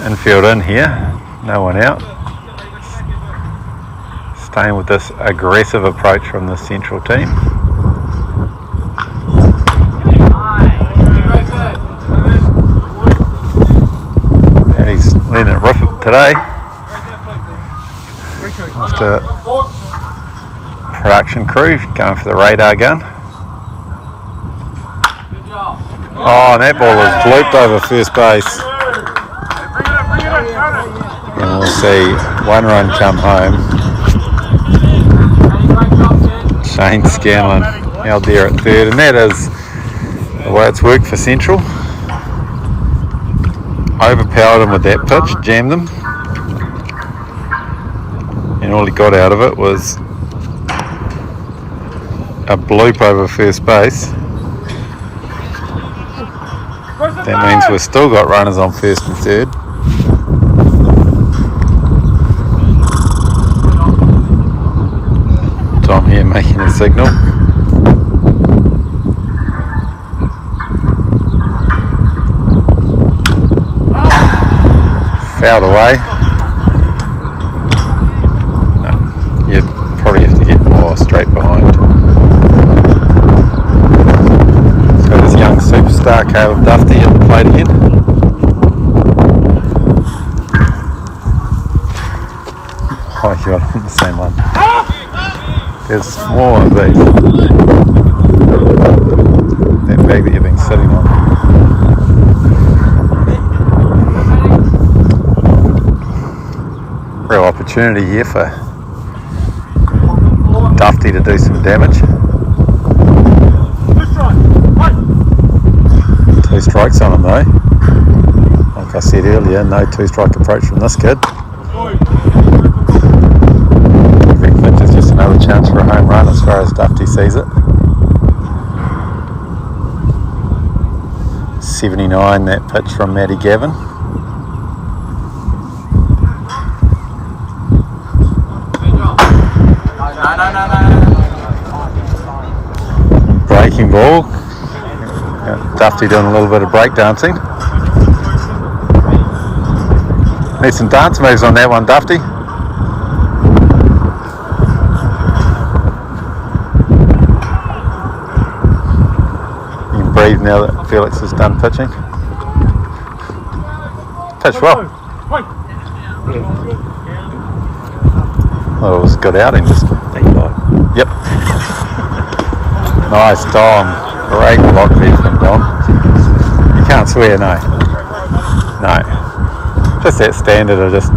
Infield in here, no one out. Staying with this aggressive approach from the central team. And he's letting it rip it today. After production crew going for the radar gun. Oh, and that ball was blooped over first base. And we'll see one run come home. Shane Scanlon out there at third, and that is the way it's worked for Central. Overpowered him with that pitch, jammed him, and all he got out of it was a bloop over first base. That means we've still got runners on first and third. Tom here making a signal. Fouled away. No, you'd probably have to get more straight behind. So this young superstar Caleb Dufty at the plate again. Oh, you're on the same one. There's more of these. That bag that you've been sitting on. Real opportunity here for Dufty to do some damage. 2 strikes on him though. Like I said earlier, no 2-strike approach from this kid. Every pitch is just another chance for a home home run as far as Dufty sees it. 79, that pitch from Matty Gavin. Breaking ball. Dufty doing a little bit of break dancing. Need some dance moves on that one, Dufty. You can breathe now that Felix is done pitching. Pitch well. Well, it was a good outing. Just yep. Nice, Dom. Great block there from Dom. You can't swear, no. No. Just that standard of just a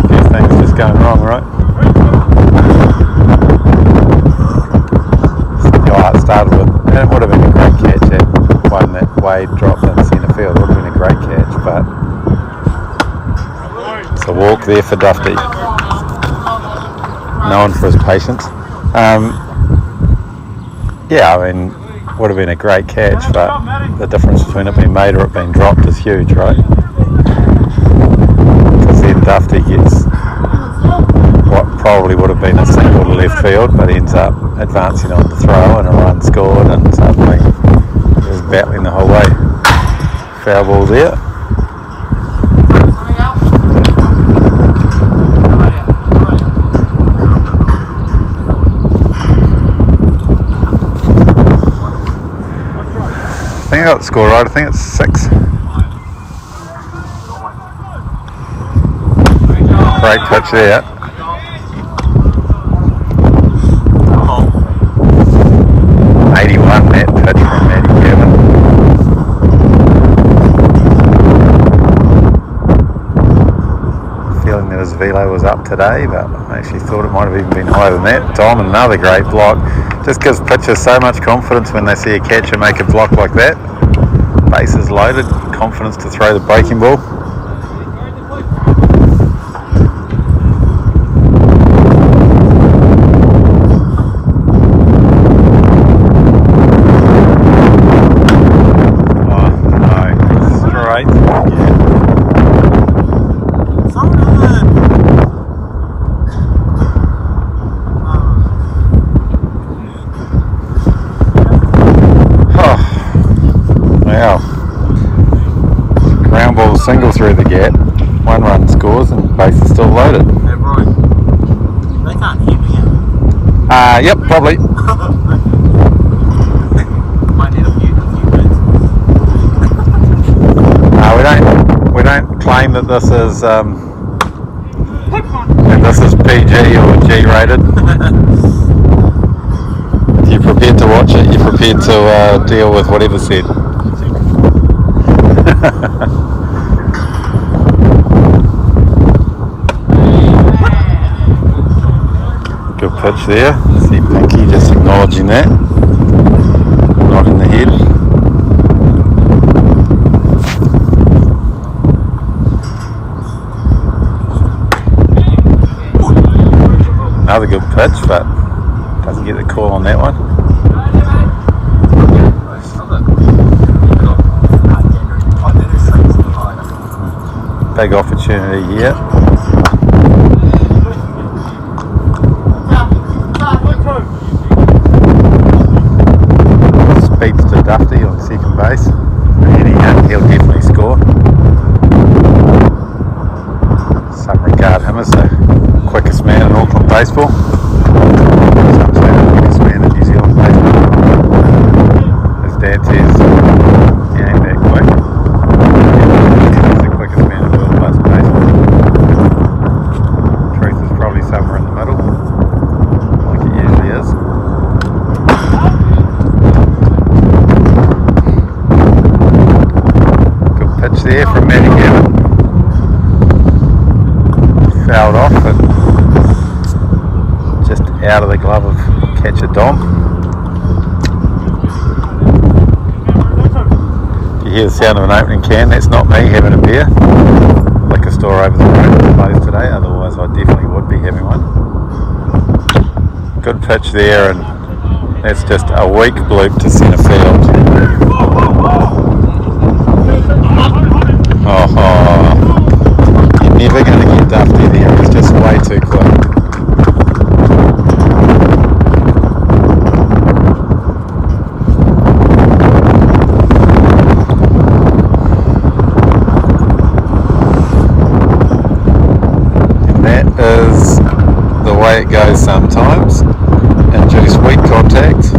few things just going wrong, right? It started with, and it would have been a great catch, that one that Wade dropped in centre field. It would have been a great catch, but it's a walk there for Dufty. Known for his patience. Yeah, I mean, would have been a great catch, but the difference between it being made or it being dropped is huge, right? Because then Dufty gets what probably would have been a single to left field, but ends up advancing on the throw and a run scored, and suddenly he was battling the whole way. Foul ball there. I think I got the score right. I think it's 6. Great pitch there. That pitch from Matty Gavin. Feeling that his velo was up today, but I actually thought it might have even been higher than that. Dom, another great block. Just gives pitchers so much confidence when they see a catcher make a block like that. Bases loaded, confidence to throw the breaking ball. Single through the gap, 1 run scores, and base is still loaded. Hey, Brian, they can't hear me yet. Yep, probably. Might need a few minutes. We don't claim that this is PG or G rated. If you're prepared to watch it, you're prepared to deal with whatever's said. Good pitch there. See Pinky just acknowledging that. Not in the head. Another good pitch, but doesn't get the call on that one. Big opportunity here. Speeds to Dufty on second base. And he'll definitely score. Some regard him as the quickest man in Auckland baseball. Some say the quickest man in New Zealand baseball. His dad says he ain't that quick. He's the quickest man in world-class baseball. Truth is probably somewhere in the middle, like it usually is. Good pitch there from Matty Gavin. Fouled off, but just out of the glove of catcher Dom. If you hear the sound of an opening can, that's not me having a beer. Liquor store over the road is closed today, otherwise I definitely would be having one. good pitch there, and that's just a weak bloop to centre field. Oh, you're never going to get Duffy there. It's just way too quick. Is the way it goes sometimes. Induce weak contact,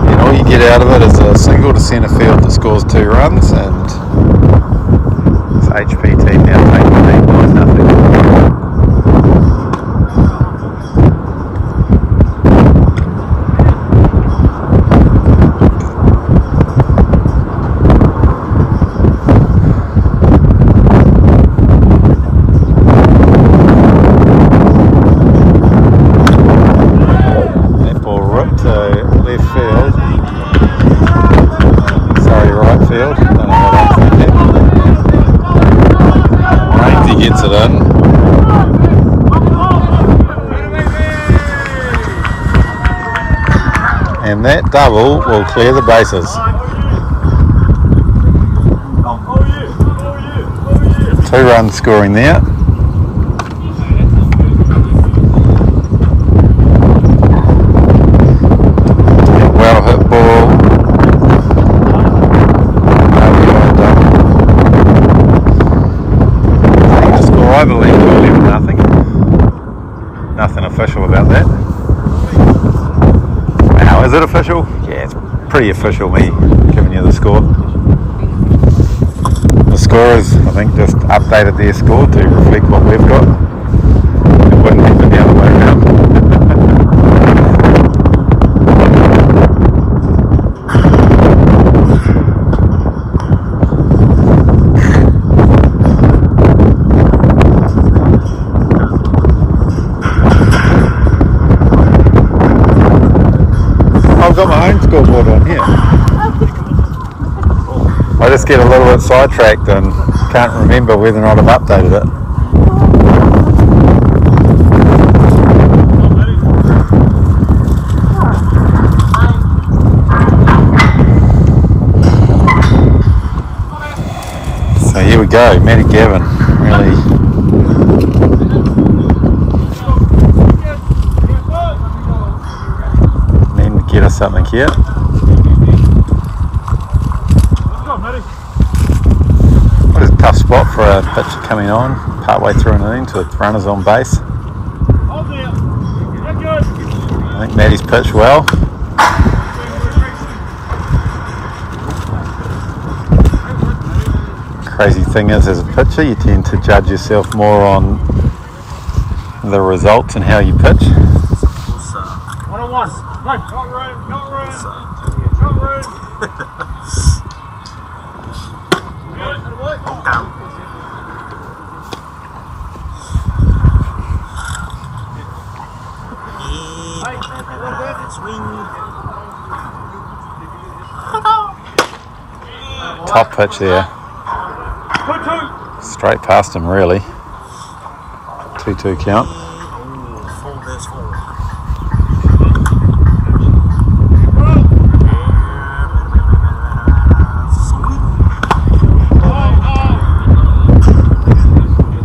and all you get out of it is a single to centre field that scores 2 runs, and this HP team now taking the lead by nothing. Gets it in. And that double will clear the bases. 2 runs scoring there. Well hit ball. I believe 11-0. Nothing official about that. Wow, is it official? Yeah, it's pretty official, me giving you the score. The scorers, I think, just updated their score to reflect what we've got. It wouldn't have been the other way around. I've got my own scoreboard on here. I just get a little bit sidetracked and can't remember whether or not I've updated it. So here we go, Matty Gavin really get us something here. What a tough spot for a pitcher coming on, partway through an inning to runners on base. I think Matty's pitched well. Crazy thing is, as a pitcher, you tend to judge yourself more on the results and how you pitch. 1-on-1. Right. Got room. Down. Top pitch there. Straight past him, really. 2-2 count.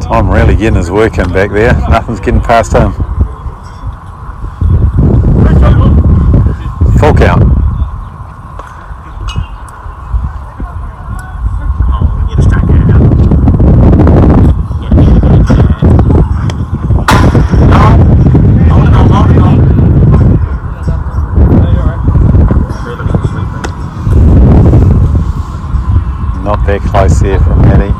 Tom really getting his work in back there. Nothing's getting past him. Full count. Not that close there from Matty.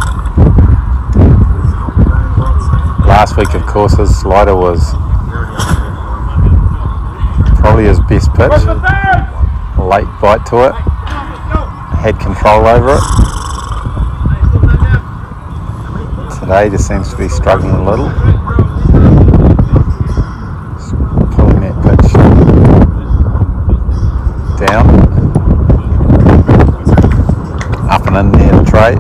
Last week, of course, his slider was probably his best pitch. Late bite to it. Had control over it. Today just seems to be struggling a little. Just pulling that pitch down. Up and in near the tray.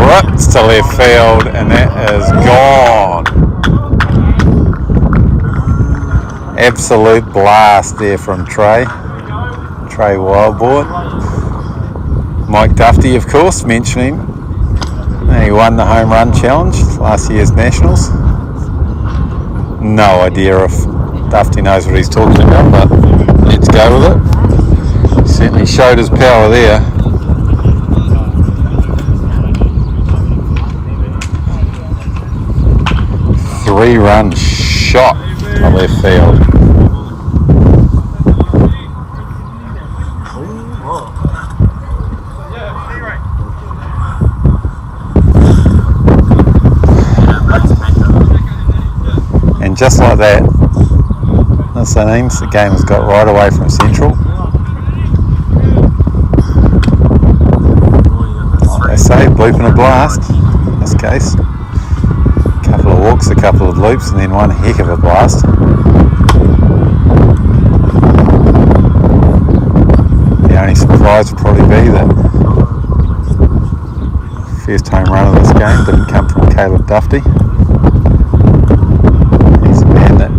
ripped to left field, and that is gone. Absolute blast there from Trey Wildboard. Mike Duffy, of course, mentioning he won the home run challenge last year's Nationals. No idea if Duffy knows what he's talking about, but let's go with it. He certainly showed his power there. Three-run shot to left field. And just like that, this innings, the game has got right away from Central. They say bloop and a blast in this case. A couple of walks, a couple of loops, and then one heck of a blast. The only surprise would probably be that first home run of this game didn't come from Caleb Duffy. He's a man that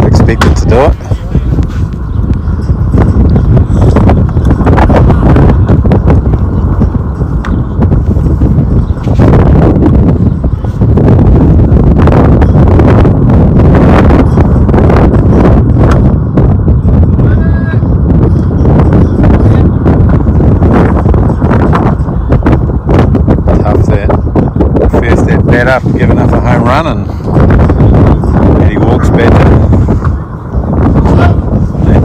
we expected to do it. Up to give enough a home run, and he walks better. That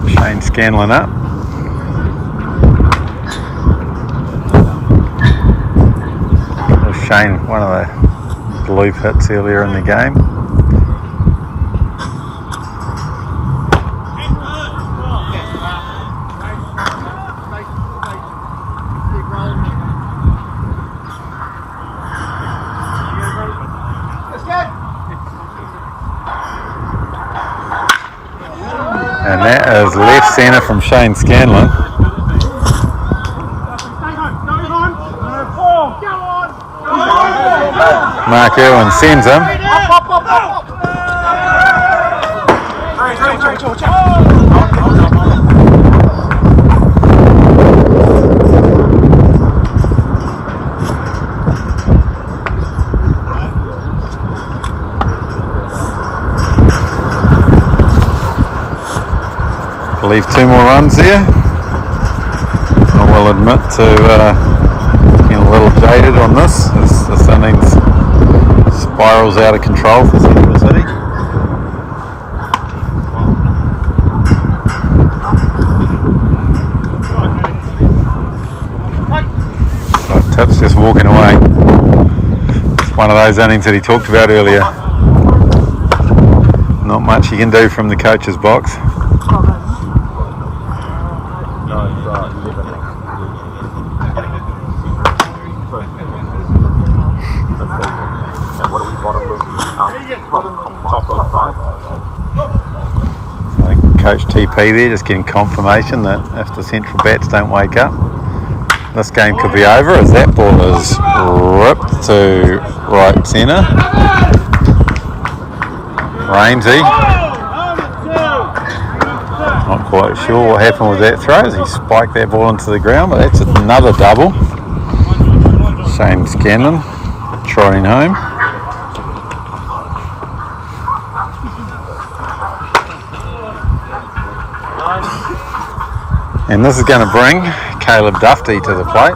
brings Shane Scanlon up. Well, Shane, one of the bloop hits earlier in the game. And that is left centre from Shane Scanlon. Mark Irwin sends him. I believe 2 more runs there. I will admit to being a little jaded on this. This innings spirals out of control for Central City. So Tip's just walking away. It's one of those innings that he talked about earlier. Not much you can do from the coach's box. Coach TP there just getting confirmation that if the Central bats don't wake up, this game could be over, as that ball is ripped to right centre. Rainsy, not quite sure what happened with that throw as he spiked that ball into the ground, but that's another double. Shane Scanlon trotting home. And this is going to bring Caleb Duffy to the plate.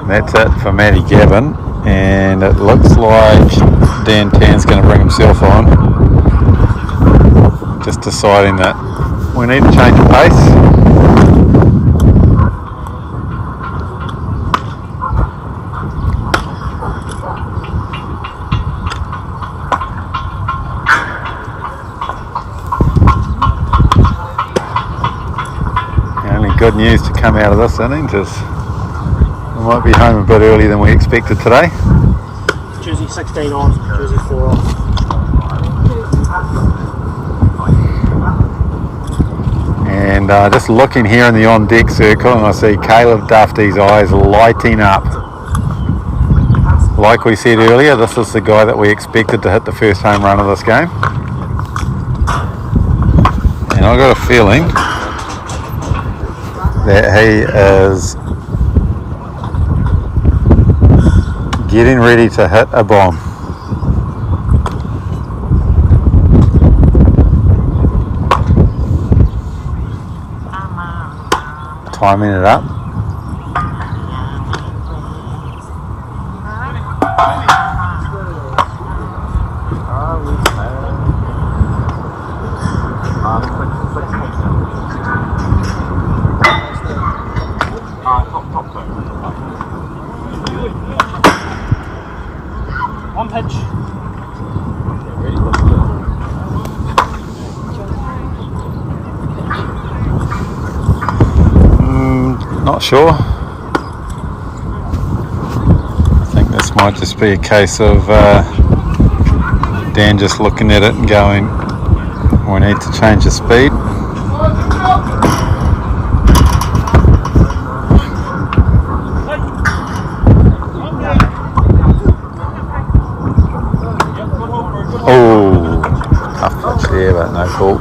That's it for Matty Gavin, and it looks like Dan Tan's going to bring himself on. Just deciding that we need to change the pace. Good news to come out of this innings is we might be home a bit earlier than we expected today. Cheers. jersey 16 on, jersey 4 on. And just looking here in the on-deck circle, and I see Caleb Duffy's eyes lighting up. Like we said earlier, this is the guy that we expected to hit the first home run of this game. And I've got a feeling that he is getting ready to hit a bomb. Timing it up. On pitch. Not sure. I think this might just be a case of Dan just looking at it and going, we need to change the speed. Oh, tough pitch there, but no call.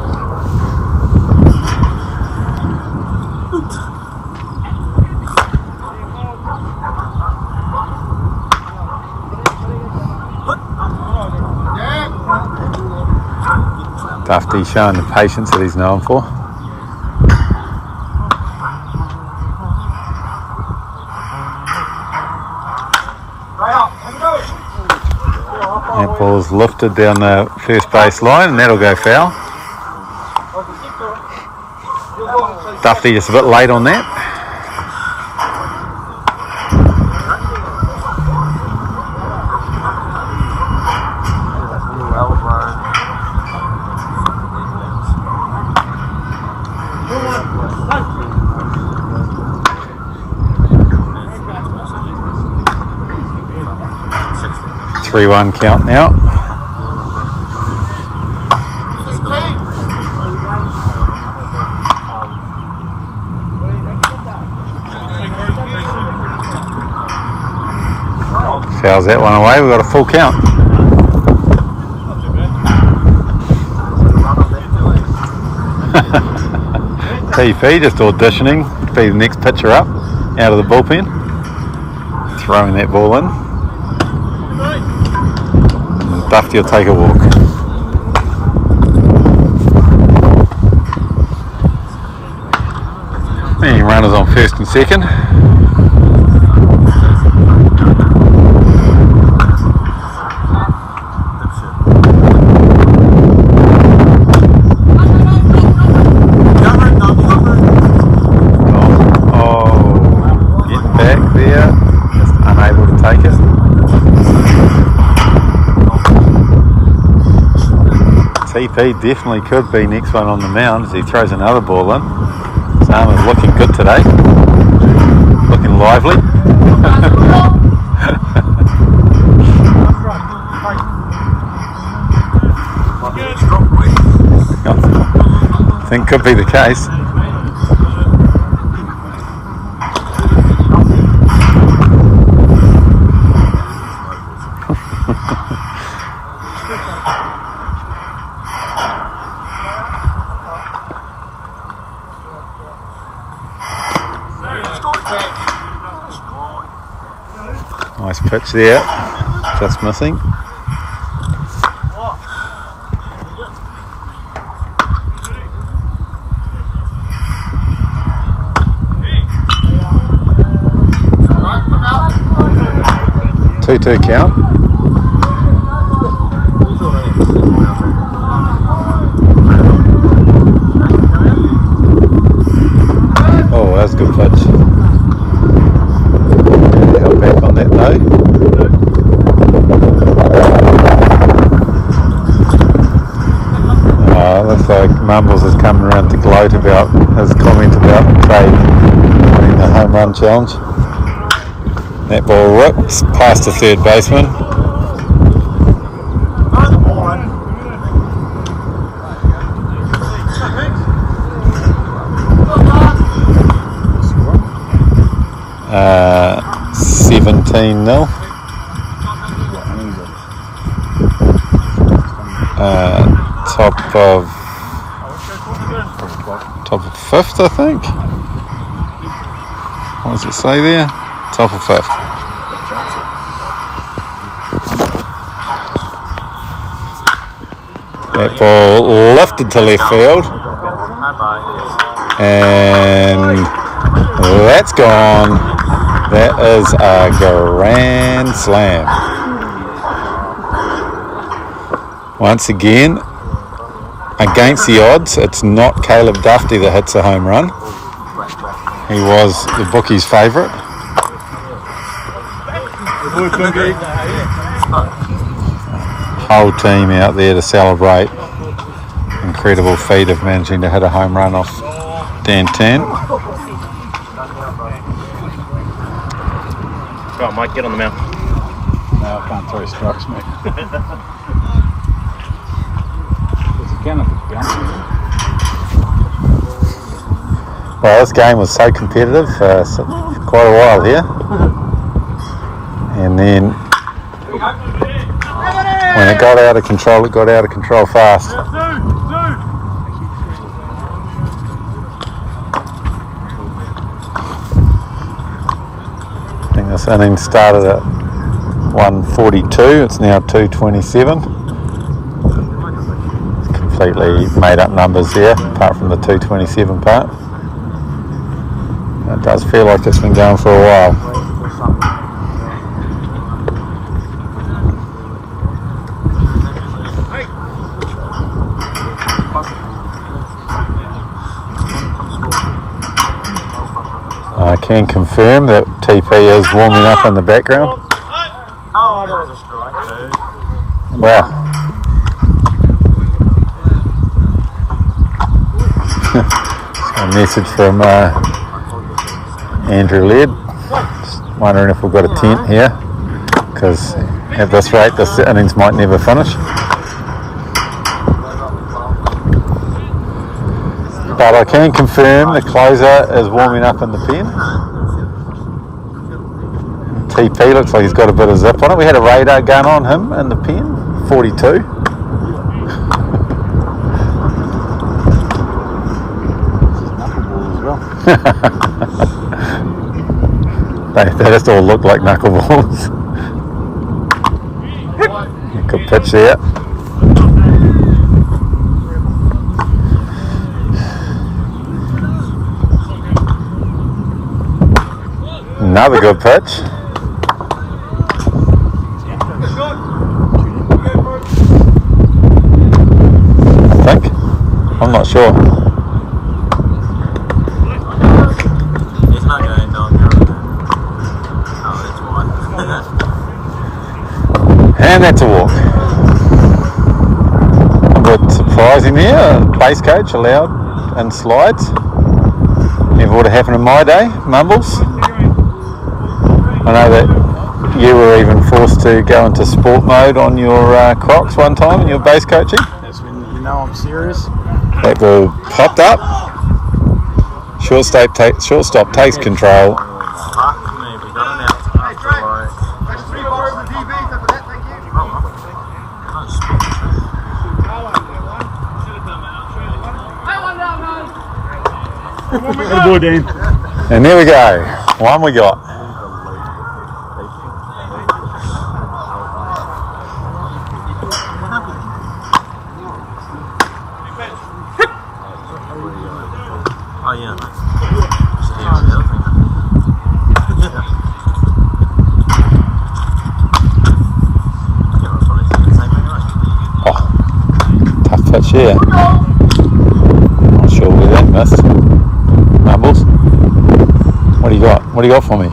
Dufty showing the patience that he's known for. That ball's lifted down the first base line and that'll go foul. Dufty just a bit late on that. Three-one count now. Fouls that one away. We've got a full count. TP just auditioning to be the next pitcher up out of the bullpen. Throwing that ball in. Dufty will take a walk. Any runners on first and second. TP definitely could be next one on the mound as he throws another ball in. His arm is looking good today. Looking lively. I think could be the case. Nice pitch there, just missing. Two count. Oh, that's a good pitch. Held back on that though. Looks like Mumbles is coming around to gloat about his comment about Trade winning the home run challenge. That ball rips past the third baseman. 17-0. Top of fifth, I think. What does it say there? Top of fifth. That ball lifted to left field, and that's gone. That is a grand slam. Once again, against the odds, it's not Caleb Dufty that hits a home run. He was the bookie's favourite. Whole team out there to celebrate. Incredible feat of managing to hit a home run off Dan Tan. Right, Mike, get on the mound. No, I can't throw strikes, mate. There's a cannon bouncing. Well, this game was so competitive for quite a while here. And then when it got out of control fast. I think this inning started at 1:42, it's now 2:27. It's completely made up numbers there, apart from the 2:27 part. It does feel like it's been going for a while. I can confirm that TP is warming up in the background. Wow. A message from Andrew Laird. Just wondering if we've got a tent here, because at this rate this innings might never finish. But I can confirm the closer is warming up in the pen. TP looks like he's got a bit of zip on it. We had a radar gun on him in the pen, 42. They just all look like knuckleballs. Good pitch there. Another good pitch. I think. I'm not sure. It's not going down here. Oh, that's one. And that's a walk. A bit surprising there. Base coach allowed and slides. Never would have happened in my day. Mumbles. I know that you were even forced to go into sport mode on your Crocs one time in your base coaching. That's when you know I'm serious. That ball popped up. Shortstop takes control. Good boy, Dan. And there we go. One we got. Oh, yeah. Oh, tough pitch here. Not sure where that missed. Mumbles. What do you got? What do you got for me?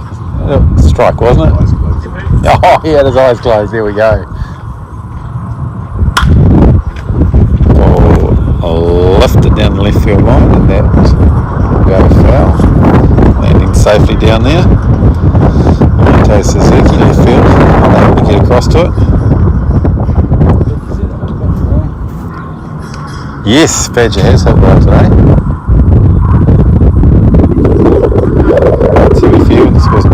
Strike, wasn't it? Oh, he had his eyes closed. There we go. Oh, lifted down the left field line, and that will go foul. Landing safely down there. Montes is edge left field, unable to get across to it. Yes, Badger has hit well today. To be fair, this was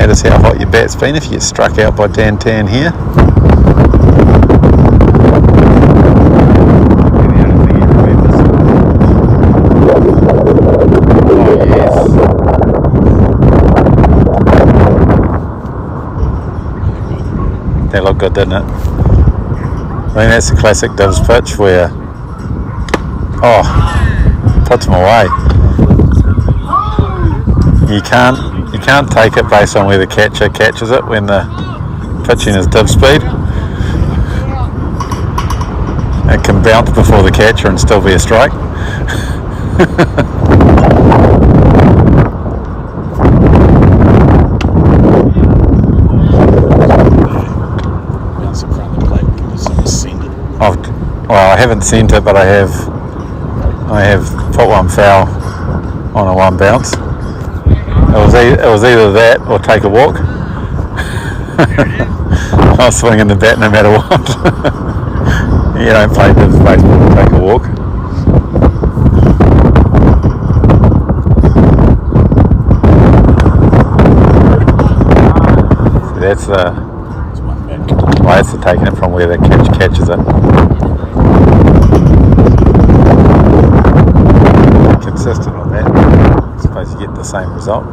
matters how hot your bat's been if you get struck out by Dan Tan here. That looked good, didn't it? I mean, that's the classic Divs pitch where, puts him away. You can't take it based on where the catcher catches it when the pitching is div speed. It can bounce before the catcher and still be a strike. Well, I haven't sent it, but I have put one foul on a one bounce. It was either that or take a walk. I was swinging the bat no matter what. You don't play Divs baseball to take a walk. So that's the taking it from where the catches it. Consistent on that, I suppose you get the same result.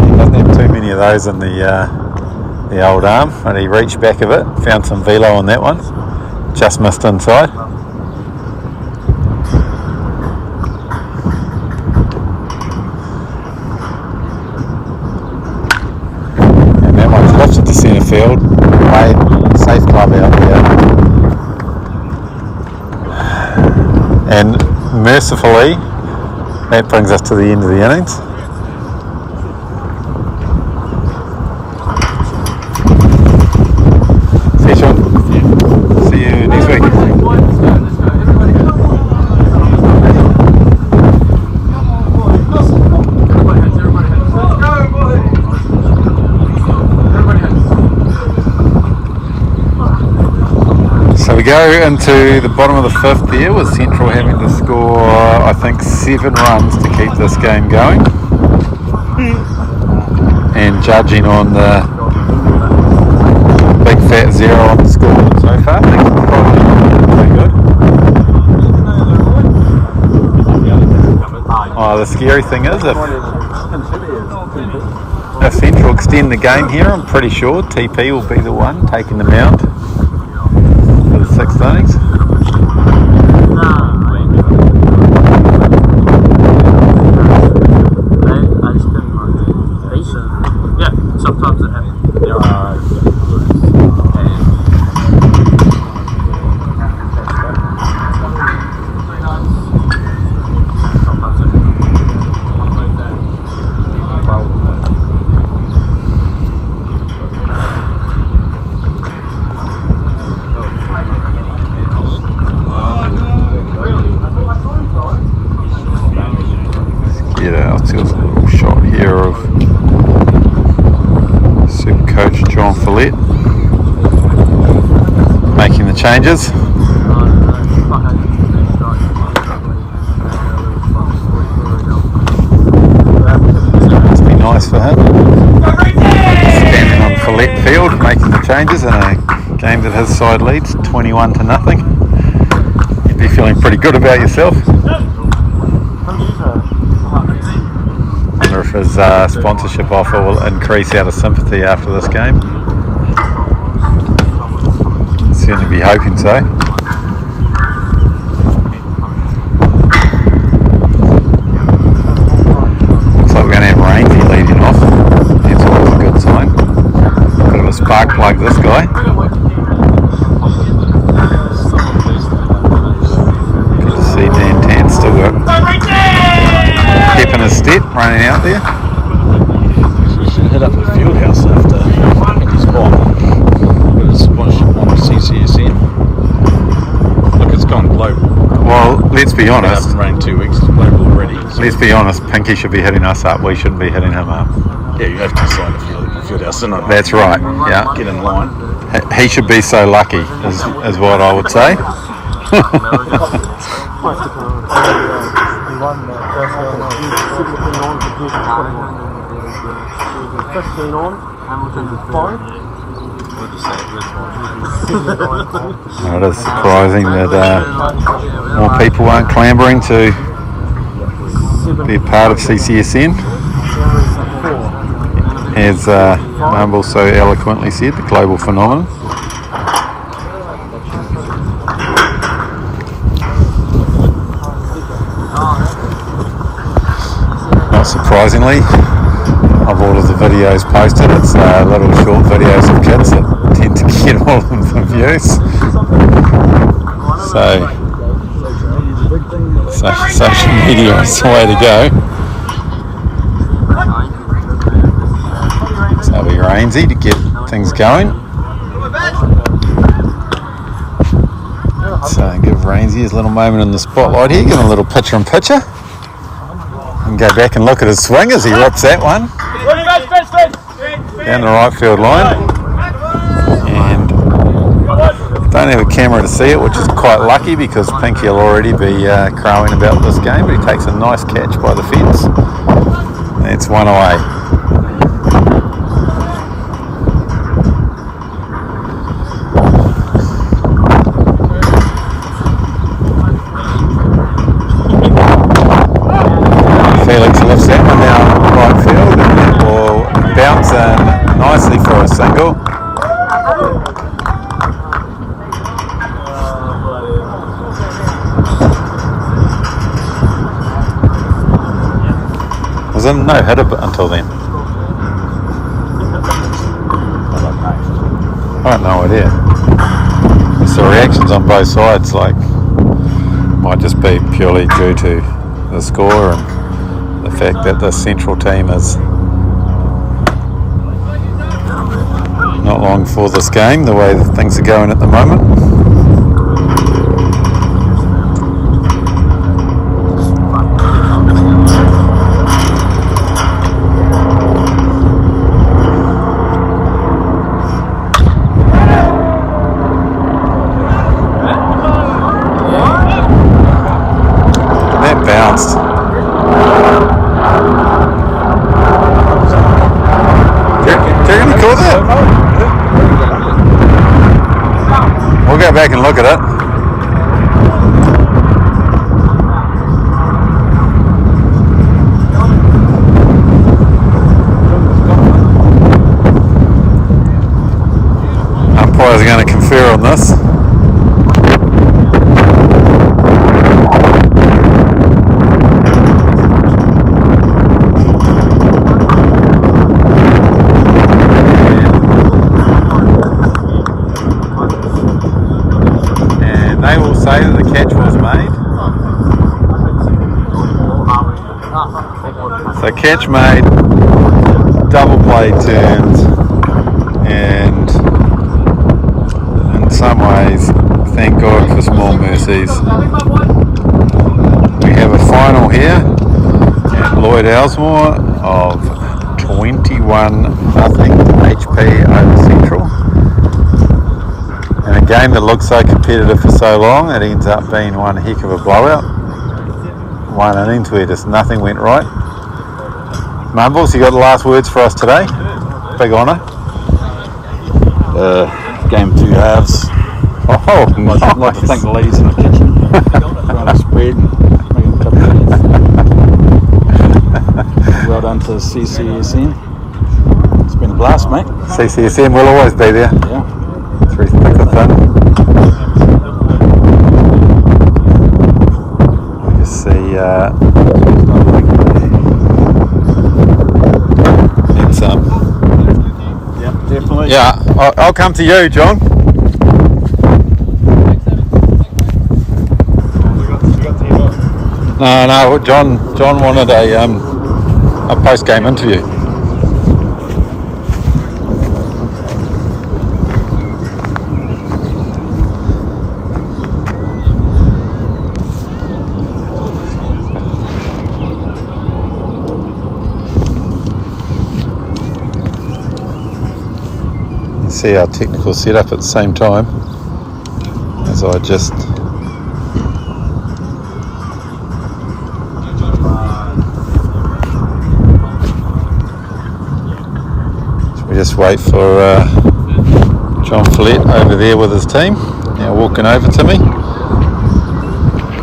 He doesn't have too many of those in the old arm, and he reached back of it, found some velo on that one, just missed inside. And that one's lifted to centre field, safe club out there, and mercifully that brings us to the end of the innings. See you, Sean. See you next week. So we go into the bottom of the fifth here with Central having to score, I think, 7 runs to keep this game going. And judging on the big fat 0 on the scoreboard so far, things are probably pretty good. Oh, the scary thing is if Central extend the game here, I'm pretty sure TP will be the one taking the mound. 6th innings. Yeah, sometimes it happens. Making the changes. Must be nice for him. Standing on Follett Field, making the changes in a game that his side leads 21-0. You'd be feeling pretty good about yourself. Wonder if his sponsorship offer will increase out of sympathy after this game. Certainly be hoping so. Looks like we're going to have Rainsy leading off. That's always a good sign. Bit of a spark plug, this guy. Good to see Dan Tan still got pep in his step, running out there. You should head up to the field house after his bomb. With his sponsorship on CCSN. Look, it's gone global. Well, let's be honest. It's been running 2 weeks, it's global already. So let's be honest, Pinky should be hitting us up. We shouldn't be hitting him up. yeah, you have to sign the field house. That's right, yeah. Get in line. He should be so lucky, is what I would say. It is surprising that more people aren't clambering to be a part of CCSN. As Mumble so eloquently said, the global phenomenon. Not surprisingly, of all of the videos posted, it's little short videos of kids that tend to get all of the views. So social media is the way to go. So it'll be Rainsy to get things going. So give Rainsy his little moment in the spotlight here, give him a little picture-in-picture. And go back and look at his swing as he rips that one down the right field line. And don't have a camera to see it, which is quite lucky because Pinky will already be crowing about this game, but he takes a nice catch by the fence. That's one away. Felix lifts that one down right field and it will bounce in nicely for a single. Was in no hitter until then. I have no idea. It's the reactions on both sides, like, might just be purely due to the score and the fact that the central team is not long for this game, the way that things are going at the moment. That bounced. We'll go back and look at it. Umpires are going to confer on this. They will say that the catch was made. So catch made, double play terms, and in some ways, thank God for small mercies. We have a final here at Lloyd Elsmore of 21-0 HP over Central. In a game that looks so competitive for so long, it ends up being one heck of a blowout. One innings where just nothing went right. Mumbles, you got the last words for us today? Big honour. Game 2 halves. Oh, nice. I'd like to thank the ladies in the kitchen. Trying to spread and making a couple of minutes. Well done to CCSN. It's been a blast, mate. CCSN will always be there. Yeah. Through thick and thin. We just see it's Yeah, definitely. yeah, I'll come to you, John. No, John wanted a post-game interview. See our technical setup at the same time as I just We just wait for John Follett over there with his team. Now walking over to me.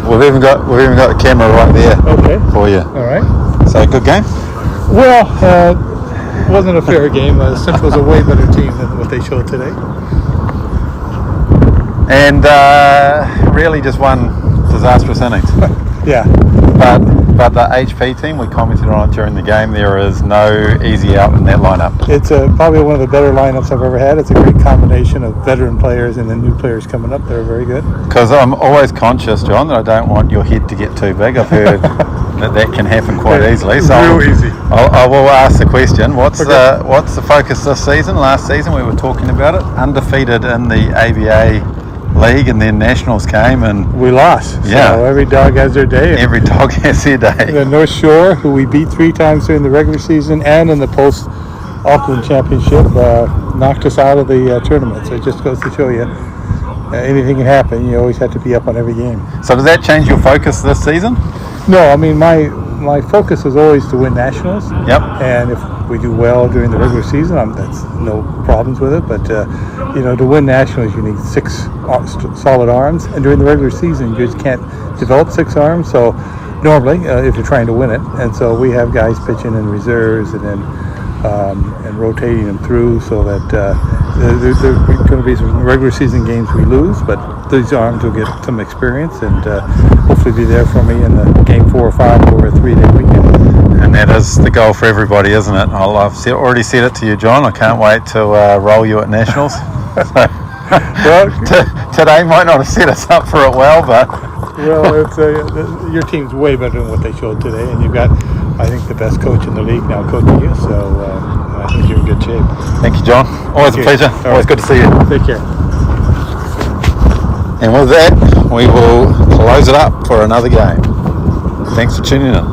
We've even got the camera right there for you. All right. So good game. Well, it wasn't a fair game. Central's a way better team than what they showed today. And really just one disastrous innings. Yeah. But the HP team, we commented on it during the game, there is no easy out in that lineup. It's probably one of the better lineups I've ever had. It's a great combination of veteran players and then new players coming up. They're very good. Because I'm always conscious, John, that I don't want your head to get too big. I've heard that can happen quite easily. So Real easy. I will ask the question, what's the focus this season? Last season we were talking about it, undefeated in the ABA League, and then Nationals came and We lost. Yeah. So every dog has their day. every dog has their day. The North Shore, who we beat 3 times during the regular season and in the post-Auckland Championship, knocked us out of the tournament. So it just goes to show you anything can happen. You always have to be up on every game. So does that change your focus this season? No, I mean, my focus is always to win Nationals. Yep. And if we do well during the regular season, that's no problems with it. But, to win Nationals, you need 6 solid arms. And during the regular season, you just can't develop 6 arms. So normally, if you're trying to win it. And so we have guys pitching in reserves and then and rotating them through so that there's going to be some regular season games we lose, but these arms will get some experience and hopefully be there for me in the game 4 or 5 over a 3-day weekend. And that is the goal for everybody, isn't it? I've already said it to you, John. I can't wait to roll you at Nationals. Well, Today might not have set us up for it well, but it's your team's way better than what they showed today, and you've got, I think, the best coach in the league now coaching you, so I think you're in good shape. thank you, John. Always a pleasure. Always good to see you. Take care. And with that, we will close it up for another game. Thanks for tuning in.